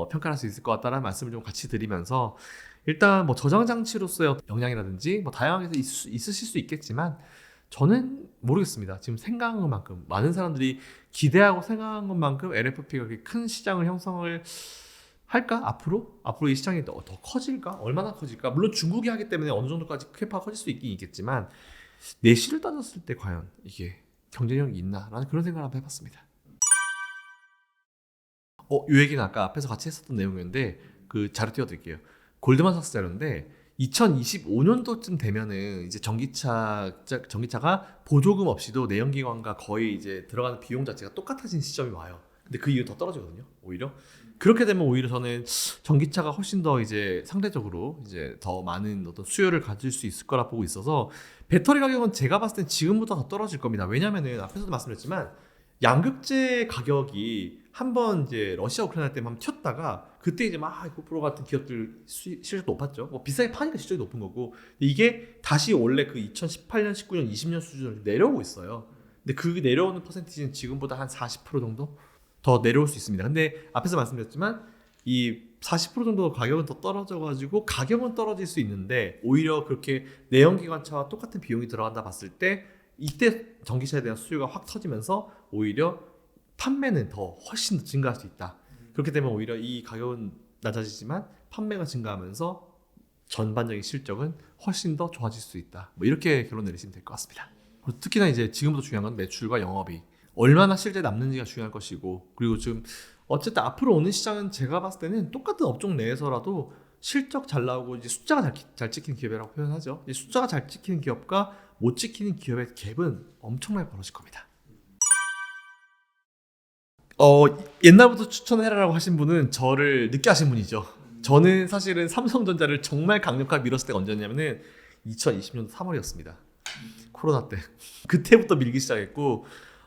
평가할 수 있을 것 같다는 말씀을 좀 같이 드리면서, 일단 뭐 저장 장치로서의 영향이라든지 뭐 다양하게 있으실 수 있겠지만 저는 모르겠습니다. 지금 생각한 것만큼, 많은 사람들이 기대하고 생각한 것만큼 LFP가 그렇게 큰 시장을 형성을 할까? 앞으로 이 시장이 더 커질까? 얼마나 커질까? 물론 중국이 하기 때문에 어느 정도까지 캐파가 커질 수 있긴 있겠지만 내실을 따졌을 때 과연 이게 경쟁력이 있나? 라는 그런 생각을 한번 해봤습니다. 이 얘기는 아까 앞에서 같이 했었던 내용이었는데 그 자료 띄워드릴게요. 골드만삭스 자료인데 2025년도쯤 되면은 이제 전기차가 보조금 없이도 내연기관과 거의 이제 들어가는 비용 자체가 똑같아진 시점이 와요. 근데 그 이후 더 떨어지거든요. 오히려 그렇게 되면 오히려 저는 전기차가 훨씬 더 이제 상대적으로 이제 더 많은 어떤 수요를 가질 수 있을 거라 보고 있어서 배터리 가격은 제가 봤을 땐 지금보다 더 떨어질 겁니다. 왜냐면은 앞에서도 말씀드렸지만 양극재 가격이 한번 이제 러시아 우크라이나 때문에 한번 튀었다가 그때 이제 막 에코프로 같은 기업들 실적도 높았죠. 뭐 비싸게 파니까 실적이 높은 거고 이게 다시 원래 그 2018년, 19년, 20년 수준으로 내려오고 있어요. 근데 그 내려오는 퍼센티지는 지금보다 한 40% 정도 더 내려올 수 있습니다. 근데 앞에서 말씀드렸지만 이 40% 정도 가격은 더 떨어져가지고 가격은 떨어질 수 있는데 오히려 그렇게 내연기관차와 똑같은 비용이 들어간다 봤을 때 이때 전기차에 대한 수요가 확 터지면서 오히려 판매는 더 훨씬 더 증가할 수 있다. 그렇게 되면 오히려 이 가격은 낮아지지만 판매가 증가하면서 전반적인 실적은 훨씬 더 좋아질 수 있다. 뭐 이렇게 결론 내리시면 될 것 같습니다. 특히나 이제 지금부터 중요한 건 매출과 영업이 얼마나 실제 남는지가 중요할 것이고 그리고 지금 어쨌든 앞으로 오는 시장은 제가 봤을 때는 똑같은 업종 내에서라도 실적 잘 나오고 이제 숫자가 잘 찍히는 기업이라고 표현하죠. 이 숫자가 잘 찍히는 기업과 못 찍히는 기업의 갭은 엄청나게 벌어질 겁니다. 옛날부터 추천해라라고 하신 분은 저를 늦게 하신 분이죠. 저는 사실은 삼성전자를 정말 강력하게 밀었을 때가 언제였냐면은 2020년 3월이었습니다. 코로나 때. 그때부터 밀기 시작했고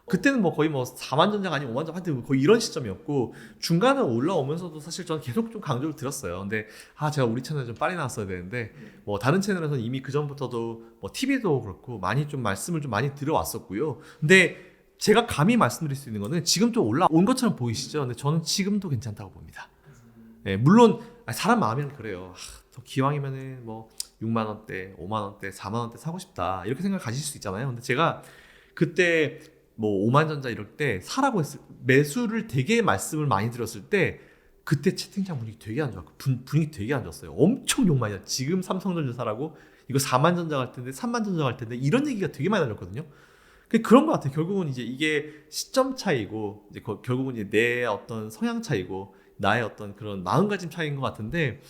그때는 뭐 거의 뭐 4만 전자가 아니면 5만 전자 한테 거의 이런 시점이었고 중간에 올라오면서도 사실 저는 계속 좀 강조를 드렸어요. 근데 제가 우리 채널에 좀 빨리 나왔어야 되는데 뭐 다른 채널에서는 이미 그 전부터도 뭐 TV도 그렇고 많이 좀 말씀을 좀 많이 들어왔었고요. 근데 제가 감히 말씀드릴 수 있는 거는 지금 좀 올라온 것처럼 보이시죠? 근데 저는 지금도 괜찮다고 봅니다. 네, 물론 사람 마음이란 그래요. 기왕이면은 뭐 6만 원대, 5만 원대, 4만 원대 사고 싶다 이렇게 생각 가질 수 있잖아요. 근데 제가 그때 뭐 5만 전자 이럴 때 사라고 매수를 되게 말씀을 많이 드렸을 때 그때 채팅창 분위기 되게 안 좋았고 분위기 되게 안 좋았어요. 엄청 욕 많이 했어요. 지금 삼성전자 사라고 이거 4만 전자 갈 텐데 3만 전자 갈 텐데 이런 얘기가 되게 많이 나왔거든요. 그런 것 같아요. 결국은 이제 이게 시점 차이고 이제 결국은 이제 내 어떤 성향 차이고 나의 어떤 그런 마음가짐 차이인 것 같은데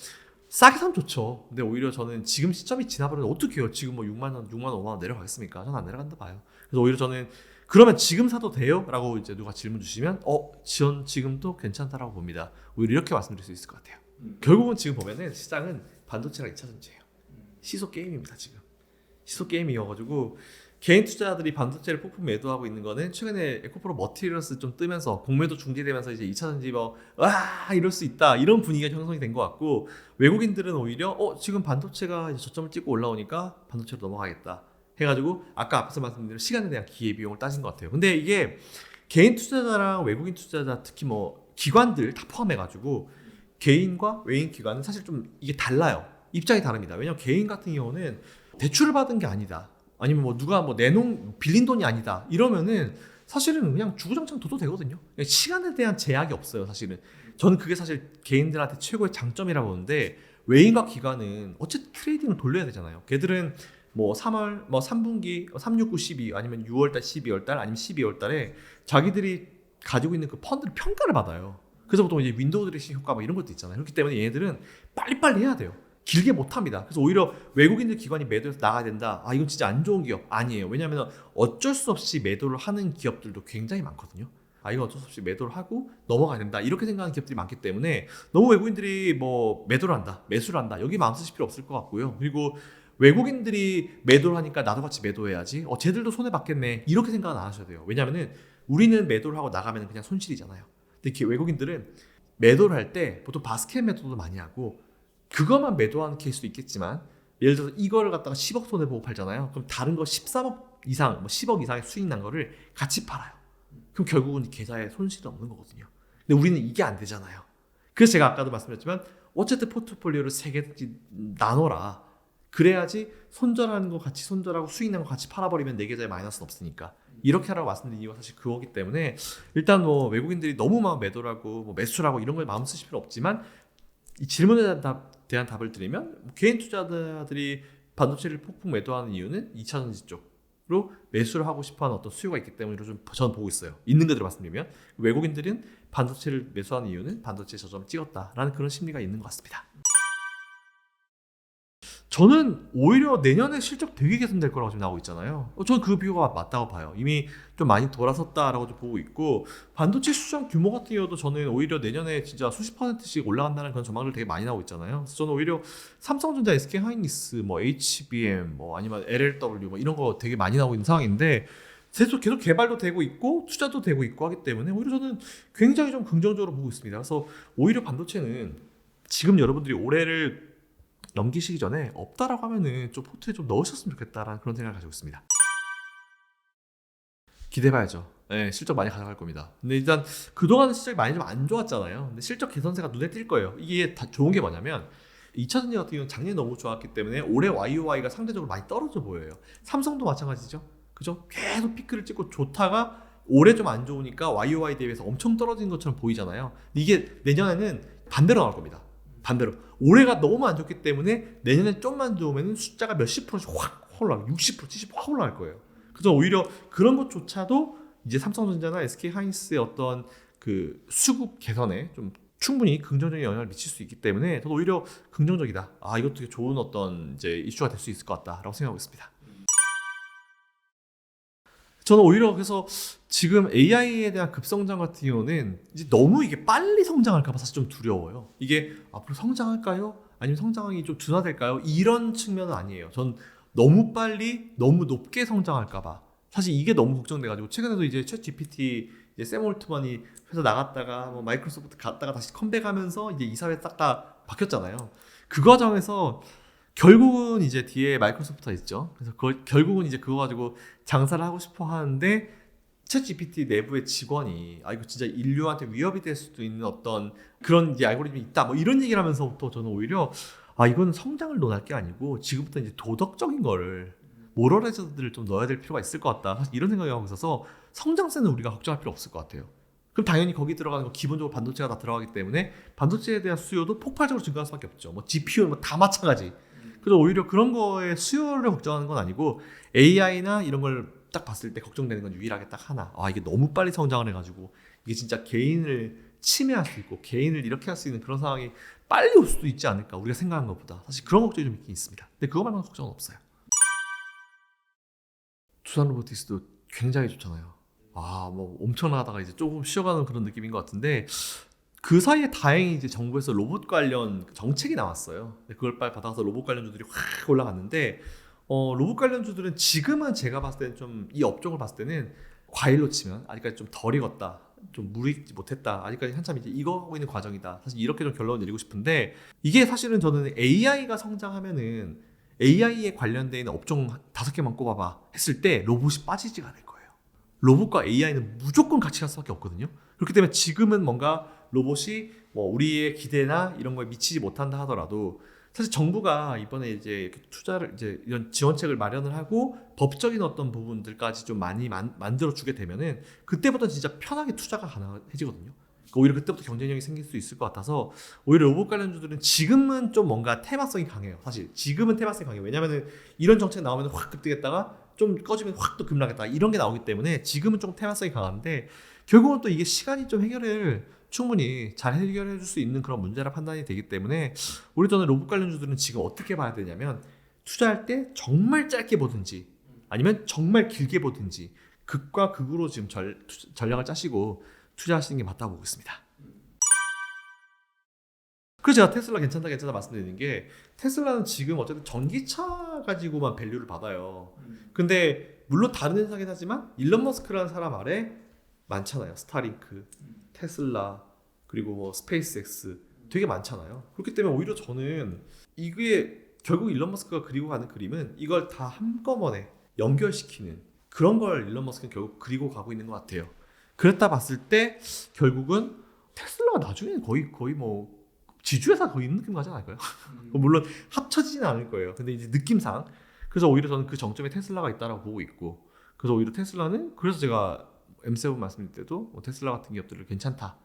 싸게 사면 좋죠. 근데 오히려 저는 지금 시점이 지나버리면 어떻게 해요? 지금 뭐 6만 원, 6만 원, 5만 원 내려가겠습니까? 저는 안 내려간다 봐요. 그래서 오히려 저는 그러면 지금 사도 돼요? 라고 이제 누가 질문 주시면 지금도 괜찮다라고 봅니다. 오히려 이렇게 말씀드릴 수 있을 것 같아요. 결국은 지금 보면은 시장은 반도체랑 2차 전지예요. 시소 게임입니다. 지금 시소 게임이어가지고 개인 투자자들이 반도체를 폭풍 매도하고 있는 거는 최근에 에코프로 머티리얼스 좀 뜨면서 공매도 중지되면서 이제 2차 전지 이럴 수 있다 이런 분위기가 형성이 된 것 같고 외국인들은 오히려 지금 반도체가 이제 저점을 찍고 올라오니까 반도체로 넘어가겠다 해가지고 아까 앞에서 말씀드린 시간에 대한 기회비용을 따진 것 같아요. 근데 이게 개인 투자자랑 외국인 투자자 특히 뭐 기관들 다 포함해가지고 개인과 외인 기관은 사실 좀 이게 달라요. 입장이 다릅니다. 왜냐면 개인 같은 경우는 대출을 받은 게 아니다. 아니면 뭐 누가 뭐 빌린 돈이 아니다. 이러면은 사실은 그냥 주구장창 둬도 되거든요. 시간에 대한 제약이 없어요. 사실은 저는 그게 사실 개인들한테 최고의 장점이라고 보는데 외인과 기관은 어쨌든 트레이딩을 돌려야 되잖아요. 걔들은 뭐 3월 뭐 3분기 3, 6, 9, 12 아니면 6월달, 12월달 아니면 12월달에 자기들이 가지고 있는 그 펀드를 평가를 받아요. 그래서 보통 이제 윈도우 드레싱 효과 뭐 이런 것도 있잖아요. 그렇기 때문에 얘네들은 빨리빨리 해야 돼요. 길게 못합니다. 그래서 오히려 외국인들 기관이 매도해서 나가야 된다. 이건 진짜 안 좋은 기업 아니에요. 왜냐하면 어쩔 수 없이 매도를 하는 기업들도 굉장히 많거든요. 이건 어쩔 수 없이 매도를 하고 넘어가야 된다. 이렇게 생각하는 기업들이 많기 때문에 너무 외국인들이 뭐 매도를 한다, 매수를 한다. 여기 마음 쓰실 필요 없을 것 같고요. 그리고 외국인들이 매도를 하니까 나도 같이 매도해야지. 쟤들도 손해 받겠네. 이렇게 생각은 안 하셔야 돼요. 왜냐하면 우리는 매도를 하고 나가면 그냥 손실이잖아요. 근데 외국인들은 매도를 할 때 보통 바스켓 매도도 많이 하고 그것만 매도하는 케이스도 있겠지만 예를 들어서 이거를 갖다가 10억 손해보고 팔잖아요. 그럼 다른 거 13억 이상, 뭐 10억 이상의 수익 난 거를 같이 팔아요. 그럼 결국은 계좌에 손실이 없는 거거든요. 근데 우리는 이게 안 되잖아요. 그래서 제가 아까도 말씀드렸지만 어쨌든 포트폴리오를 3개 나눠라. 그래야지 손절하는 거 같이 손절하고 수익 난 거 같이 팔아버리면 내 계좌에 마이너스는 없으니까. 이렇게 하라고 말씀드린 이유가 사실 그거기 때문에 일단 뭐 외국인들이 너무 막 매도라고 뭐 매수라고 이런 거에 마음 쓰실 필요 없지만 이 질문에 대한 답을 드리면 개인 투자자들이 반도체를 폭풍 매도하는 이유는 2차 전지 쪽으로 매수를 하고 싶어하는 어떤 수요가 있기 때문에 좀 저는 보고 있어요. 있는 그대로 말씀드리면 외국인들은 반도체를 매수하는 이유는 반도체 저점 찍었다라는 그런 심리가 있는 것 같습니다. 저는 오히려 내년에 실적 되게 개선될 거라고 지금 나오고 있잖아요. 저는 그 비교가 맞다고 봐요. 이미 좀 많이 돌아섰다라고 좀 보고 있고, 반도체 시장 규모 같은 경우도 저는 오히려 내년에 진짜 수십 %씩 올라간다는 그런 전망들 되게 많이 나오고 있잖아요. 그래서 저는 오히려 삼성전자, SK하이닉스, 뭐 HBM, 뭐 아니면 LLW 뭐 이런 거 되게 많이 나오고 있는 상황인데, 계속 개발도 되고 있고 투자도 되고 있고 하기 때문에 오히려 저는 굉장히 좀 긍정적으로 보고 있습니다. 그래서 오히려 반도체는 지금 여러분들이 올해를 넘기시기 전에 없다라고 하면은 좀 포트에 좀 넣으셨으면 좋겠다라는 그런 생각을 가지고 있습니다. 기대해봐야죠. 네, 실적 많이 가져갈 겁니다. 근데 일단 그동안 실적이 많이 좀 안 좋았잖아요. 근데 실적 개선세가 눈에 띌 거예요. 이게 다 좋은 게 뭐냐면 2차전지 같은 경우는 작년에 너무 좋았기 때문에 올해 YOY가 상대적으로 많이 떨어져 보여요. 삼성도 마찬가지죠. 그죠? 계속 피크를 찍고 좋다가 올해 좀 안 좋으니까 YOY 대비해서 엄청 떨어진 것처럼 보이잖아요. 근데 이게 내년에는 반대로 나올 겁니다. 반대로 올해가 너무 안 좋기 때문에 내년에 좀만 좋으면 숫자가 몇십 %씩 확 올라가, 60%, 70% 확 올라갈 거예요. 그래서 오히려 그런 것조차도 이제 삼성전자나 SK하이닉스의 어떤 그 수급 개선에 좀 충분히 긍정적인 영향을 미칠 수 있기 때문에 저도 오히려 긍정적이다. 아, 이것도 되게 좋은 어떤 이제 이슈가 될 수 있을 것 같다라고 생각하고 있습니다. 저는 오히려 그래서 지금 AI에 대한 급성장 같은 경우는 이제 너무 이게 빨리 성장할까봐 사실 좀 두려워요. 이게 앞으로 성장할까요? 아니면 성장이 좀 둔화될까요? 이런 측면은 아니에요. 전 너무 빨리 너무 높게 성장할까봐 사실 이게 너무 걱정돼가지고 최근에도 이제 챗 GPT 이제 샘 올트만이 회사 나갔다가 뭐 마이크로소프트 갔다가 다시 컴백하면서 이제 이사회 싹 다 바뀌었잖아요. 그 과정에서 결국은 이제 뒤에 마이크로소프트가 있죠. 그래서 결국은 이제 그거 가지고 장사를 하고 싶어 하는데 챗 GPT 내부의 직원이 아 이거 진짜 인류한테 위협이 될 수도 있는 어떤 그런 이제 알고리즘이 있다 뭐 이런 얘기를 하면서부터 저는 오히려 아 이건 성장을 논할 게 아니고 지금부터 이제 도덕적인 거를 모럴 해저드를 좀 넣어야 될 필요가 있을 것 같다. 사실 이런 생각이 하고 있어서 성장세는 우리가 걱정할 필요 없을 것 같아요. 그럼 당연히 거기 들어가는 거 기본적으로 반도체가 다 들어가기 때문에 반도체에 대한 수요도 폭발적으로 증가할 수밖에 없죠. 뭐 GPU 뭐 다 마찬가지. 그래서 오히려 그런 거에 수요를 걱정하는 건 아니고 AI나 이런 걸 딱 봤을 때 걱정되는 건 유일하게 딱 하나. 아 이게 너무 빨리 성장을 해가지고 이게 진짜 개인을 침해할 수 있고 개인을 이렇게 할 수 있는 그런 상황이 빨리 올 수도 있지 않을까 우리가 생각한 것보다 사실 그런 걱정이 좀 있긴 있습니다. 근데 그거 말고는 걱정은 없어요. 두산 로보틱스도 굉장히 좋잖아요. 아 뭐 엄청나다가 이제 조금 쉬어가는 그런 느낌인 것 같은데 그 사이에 다행히 이제 정부에서 로봇 관련 정책이 나왔어요. 그걸 빨리 받아서 로봇 관련주들이 확 올라갔는데 로봇 관련주들은 지금은 제가 봤을 때는 좀 이 업종을 봤을 때는 과일로 치면 아직까지 좀 덜 익었다. 좀 무르익지 못했다. 아직까지 한참 이제 익어가고 있는 과정이다. 사실 이렇게 좀 결론을 내리고 싶은데 이게 사실은 저는 AI가 성장하면은 AI에 관련된 있는 업종 5개만 꼽아봐 했을 때 로봇이 빠지지가 않을 거예요. 로봇과 AI는 무조건 같이 갈 수밖에 없거든요. 그렇기 때문에 지금은 뭔가 로봇이 뭐 우리의 기대나 이런 거에 미치지 못한다 하더라도 사실 정부가 이번에 이제 투자를 이제 이런 지원책을 마련을 하고 법적인 어떤 부분들까지 좀 많이 만들어 주게 되면은 그때부터 진짜 편하게 투자가 가능해지거든요. 그러니까 오히려 그때부터 경쟁력이 생길 수 있을 것 같아서 오히려 로봇 관련주들은 지금은 좀 뭔가 테마성이 강해요. 사실 지금은 테마성이 강해요. 왜냐면은 이런 정책 나오면 확 급등했다가 좀 꺼지면 확 또 급락했다가 이런 게 나오기 때문에 지금은 좀 테마성이 강한데 결국은 또 이게 시간이 좀 해결을 충분히 잘 해결해 줄 수 있는 그런 문제라 판단이 되기 때문에 우리 저는 로봇 관련주들은 지금 어떻게 봐야 되냐면 투자할 때 정말 짧게 보든지 아니면 정말 길게 보든지 극과 극으로 지금 전략을 짜시고 투자하시는 게 맞다고 보고 있습니다. 그래서 제가 테슬라 괜찮다 말씀드리는 게 테슬라는 지금 어쨌든 전기차 가지고만 밸류를 받아요. 근데 물론 다른 회사긴 하지만 일론 머스크라는 사람 아래 많잖아요. 스타링크, 테슬라, 그리고 뭐 스페이스X 되게 많잖아요. 그렇기 때문에 오히려 저는 이게 결국 일론 머스크가 그리고 가는 그림은 이걸 다 한꺼번에 연결시키는 그런 걸 일론 머스크는 결국 그리고 가고 있는 것 같아요. 그랬다 봤을 때 결국은 테슬라가 나중에 거의 뭐 지주회사 거의 있는 느낌 가지 않을까요? 물론 합쳐지지는 않을 거예요. 근데 이제 느낌상 그래서 오히려 저는 그 정점에 테슬라가 있다라고 보고 있고 그래서 오히려 테슬라는 그래서 제가 M7 말씀드릴 때도 뭐 테슬라 같은 기업들을 괜찮다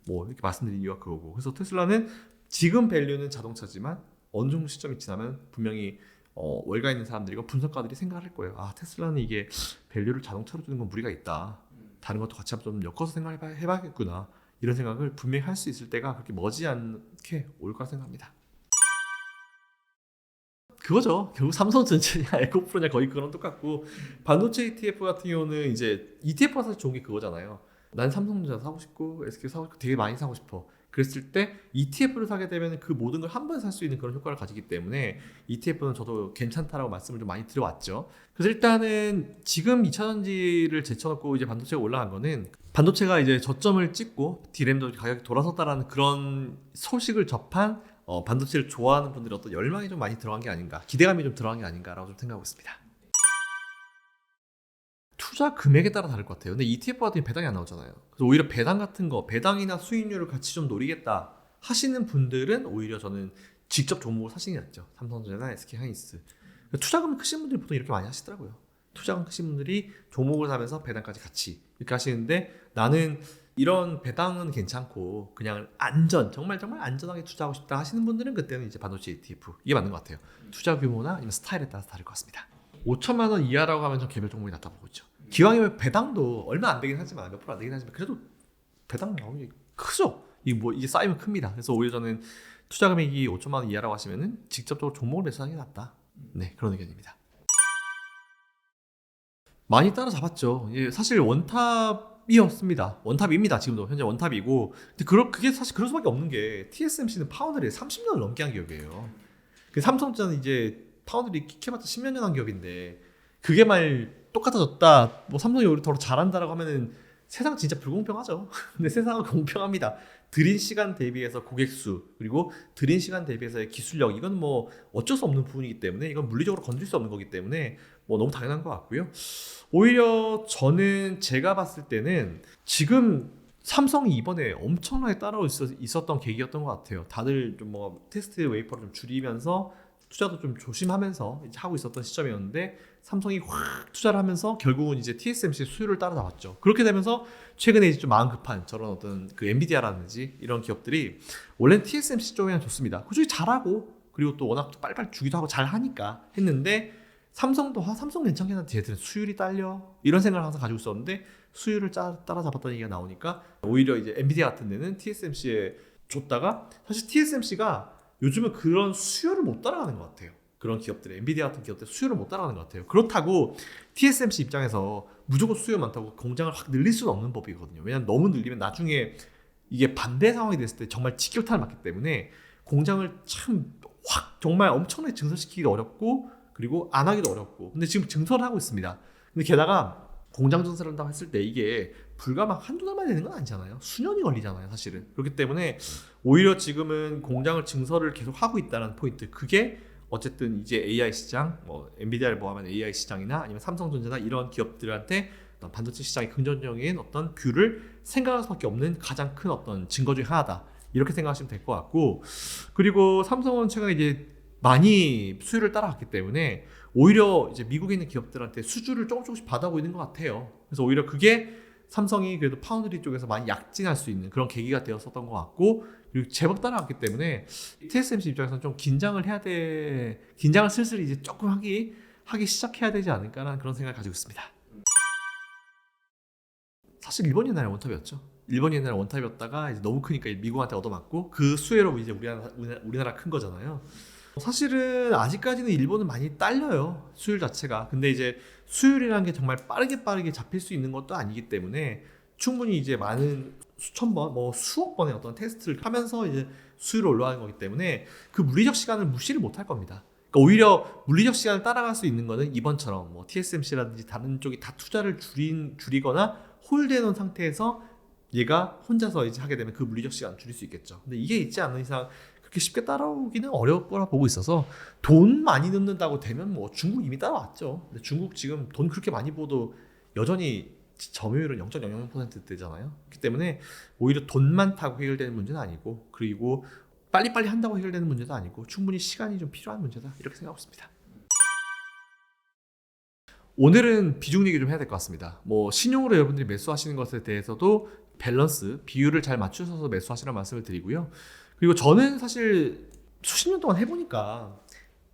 뭐 이렇게 말씀드린 이유가 그거고 그래서 테슬라는 지금 밸류는 자동차지만 어느 정도 시점이 지나면 분명히 월가 있는 사람들이고 분석가들이 생각을 할 거예요. 아 테슬라는 이게 밸류를 자동차로 주는 건 무리가 있다. 다른 것도 같이 한번 좀 엮어서 생각해봐야겠구나. 이런 생각을 분명히 할 수 있을 때가 그렇게 머지않게 올 거라 생각합니다. 그거죠. 결국 삼성전자냐 에코프로냐 거의 그거랑 똑같고 반도체 ETF 같은 경우는 이제 ETF가 사실 좋은 게 그거잖아요. 난 삼성전자 사고 싶고 SK 사고 싶고 되게 많이 사고 싶어. 그랬을 때 ETF를 사게 되면 그 모든 걸 한 번에 살 수 있는 그런 효과를 가지기 때문에 ETF는 저도 괜찮다라고 말씀을 좀 많이 드려왔죠. 그래서 일단은 지금 2차전지를 제쳐놓고 이제 반도체가 올라간 거는 반도체가 이제 저점을 찍고 D램도 가격이 돌아섰다라는 그런 소식을 접한 반도체를 좋아하는 분들의 어떤 열망이 좀 많이 들어간 게 아닌가, 기대감이 좀 들어간 게 아닌가라고 좀 생각하고 있습니다. 투자 금액에 따라 다를 것 같아요. 근데 ETF 같은 경우 배당이 안 나오잖아요. 그래서 오히려 배당 같은 거, 배당이나 수익률을 같이 좀 노리겠다 하시는 분들은 오히려 저는 직접 종목을 사시는 게 낫죠. 삼성전자나 SK하이닉스. 투자금 크신 분들이 보통 이렇게 많이 하시더라고요. 투자금 크신 분들이 종목을 사면서 배당까지 같이 이렇게 하시는데 나는 이런 배당은 괜찮고 그냥 정말 안전하게 투자하고 싶다 하시는 분들은 그때는 이제 반도체 ETF 이게 맞는 것 같아요. 투자 규모나 아니면 스타일에 따라서 다를 것 같습니다. 5천만 원 이하라고 하면 좀 개별 종목이 낫다 보고 있죠. 기왕이면 배당도 얼마 안 되긴 하지만 몇 프로 안 되긴 하지만 그래도 배당 나오는 게 크죠. 이게 쌓이면 큽니다. 그래서 오히려 저는 투자 금액이 5천만 원 이하라고 하시면은 직접적으로 종목을 매수하는 게 낫다. 네, 그런 의견입니다. 많이 따라잡았죠. 사실 원탑이었습니다. 원탑입니다. 지금도 현재 원탑이고. 근데 그게 사실 그럴 수밖에 없는 게 TSMC는 파운드리 30년을 넘게 한 기업이에요. 삼성전자는 이제 파운드리 킥해봤자 10년 한 기업인데 그게 말 똑같아졌다. 뭐 삼성이 오히려 더 잘한다라고 하면은 세상 진짜 불공평하죠. 근데 세상은 공평합니다. 들인 시간 대비해서 고객 수 그리고 들인 시간 대비해서의 기술력 이건 뭐 어쩔 수 없는 부분이기 때문에 이건 물리적으로 건질 수 없는 거기 때문에 뭐 너무 당연한 것 같고요. 오히려 저는 제가 봤을 때는 지금 삼성이 이번에 엄청나게 따라오고 있었던 계기였던 것 같아요. 다들 좀 뭐 테스트 웨이퍼를 좀 줄이면서 투자도 좀 조심하면서 이제 하고 있었던 시점이었는데 삼성이 확 투자를 하면서 결국은 이제 TSMC 수요를 따라잡았죠. 그렇게 되면서 최근에 이제 좀 마음 급한 저런 어떤 그 엔비디아라든지 이런 기업들이 원래는 TSMC 쪽이 좋습니다. 그쪽이 잘하고 그리고 또 워낙 빨리빨리 주기도 하고 잘하니까 했는데 삼성 괜찮겠나 쟤들은 수율이 딸려 이런 생각을 항상 가지고 있었는데 수율을 따라잡았다는 얘기가 나오니까 오히려 이제 엔비디아 같은 데는 TSMC에 줬다가 사실 TSMC가 요즘은 그런 수요를 못 따라가는 것 같아요. 그런 기업들, 엔비디아 같은 기업들 수요를 못 따라가는 것 같아요. 그렇다고 TSMC 입장에서 무조건 수요 많다고 공장을 확 늘릴 수는 없는 법이거든요. 왜냐하면 너무 늘리면 나중에 이게 반대 상황이 됐을 때 정말 직격탄을 맞기 때문에 공장을 참 확 정말 엄청나게 증설시키기도 어렵고 그리고 안 하기도 어렵고 근데 지금 증설을 하고 있습니다. 근데 게다가 공장 증설을 한다고 했을 때 이게 불과 막 한두 달만 되는 건 아니잖아요. 수년이 걸리잖아요, 사실은. 그렇기 때문에 오히려 지금은 공장을 증설을 계속 하고 있다는 포인트. 그게 어쨌든 이제 AI 시장, 뭐 엔비디아를 포함한 AI 시장이나 아니면 삼성전자나 이런 기업들한테 어떤 반도체 시장의 긍정적인 어떤 뷰를 생각할 수밖에 없는 가장 큰 어떤 증거 중에 하나다. 이렇게 생각하시면 될 것 같고, 그리고 삼성은 최근에 이제 많이 수요를 따라갔기 때문에 오히려 이제 미국에 있는 기업들한테 수주를 조금씩 받아오고 있는 것 같아요. 그래서 오히려 그게 삼성이 그래도 파운드리 쪽에서 많이 약진할 수 있는 그런 계기가 되었었던 것 같고 그리고 제법 따라갔기 때문에 TSMC 입장에서는 좀 긴장을 슬슬 이제 조금 하기 시작해야 되지 않을까라는 그런 생각을 가지고 있습니다. 사실 일본이 옛날에 원탑이었죠. 일본이 옛날에 원탑이었다가 이제 너무 크니까 미국한테 얻어맞고 그 수혜로 이제 우리나라 큰 거잖아요. 사실은 아직까지는 일본은 많이 딸려요. 수율 자체가. 근데 이제 수율이라는 게 정말 빠르게 잡힐 수 있는 것도 아니기 때문에 충분히 이제 많은 수천 번, 뭐 수억 번의 어떤 테스트를 하면서 이제 수율이 올라가는 거기 때문에 그 물리적 시간을 무시를 못 할 겁니다. 그러니까 오히려 물리적 시간을 따라갈 수 있는 거는 이번처럼 뭐 TSMC라든지 다른 쪽이 다 투자를 줄이거나 홀드해 놓은 상태에서 얘가 혼자서 이제 하게 되면 그 물리적 시간을 줄일 수 있겠죠. 근데 이게 있지 않는 이상 그렇게 쉽게 따라오기는 어려울 거라 보고 있어서 돈 많이 넣는다고 되면 뭐 중국 이미 따라왔죠. 근데 중국 지금 돈 그렇게 많이 벌어도 여전히 점유율은 0.00%대잖아요. 그렇기 때문에 오히려 돈만 타고 해결되는 문제는 아니고 그리고 빨리빨리 한다고 해결되는 문제도 아니고 충분히 시간이 좀 필요한 문제다 이렇게 생각하고 있습니다. 오늘은 비중 얘기 좀 해야 될 것 같습니다. 뭐 신용으로 여러분들이 매수하시는 것에 대해서도 밸런스, 비율을 잘 맞추셔서 매수하시라는 말씀을 드리고요. 그리고 저는 사실 수십 년 동안 해보니까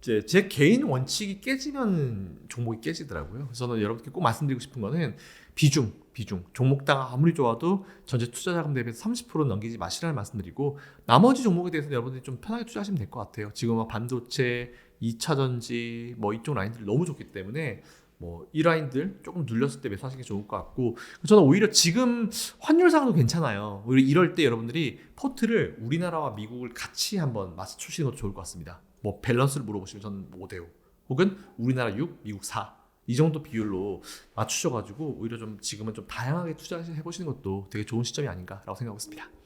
이제 제 개인 원칙이 깨지면 종목이 깨지더라고요. 그래서 저는 여러분께 꼭 말씀드리고 싶은 거는 비중. 종목당 아무리 좋아도 전체 투자 자금 대비해서 30% 넘기지 마시라는 말씀드리고 나머지 종목에 대해서 여러분들이 좀 편하게 투자하시면 될 것 같아요. 지금 반도체, 2차 전지 뭐 이쪽 라인들이 너무 좋기 때문에 뭐 이 라인들 조금 눌렸을 때 매수하시는 게 좋을 것 같고, 저는 오히려 지금 환율상도 괜찮아요. 오히려 이럴 때 여러분들이 포트를 우리나라와 미국을 같이 한번 맞추시는 것도 좋을 것 같습니다. 뭐 밸런스를 물어보시면 저는 5대5 혹은 우리나라 6, 미국 4 이 정도 비율로 맞추셔가지고 오히려 좀 지금은 좀 다양하게 투자해 보시는 것도 되게 좋은 시점이 아닌가라고 생각하고 있습니다.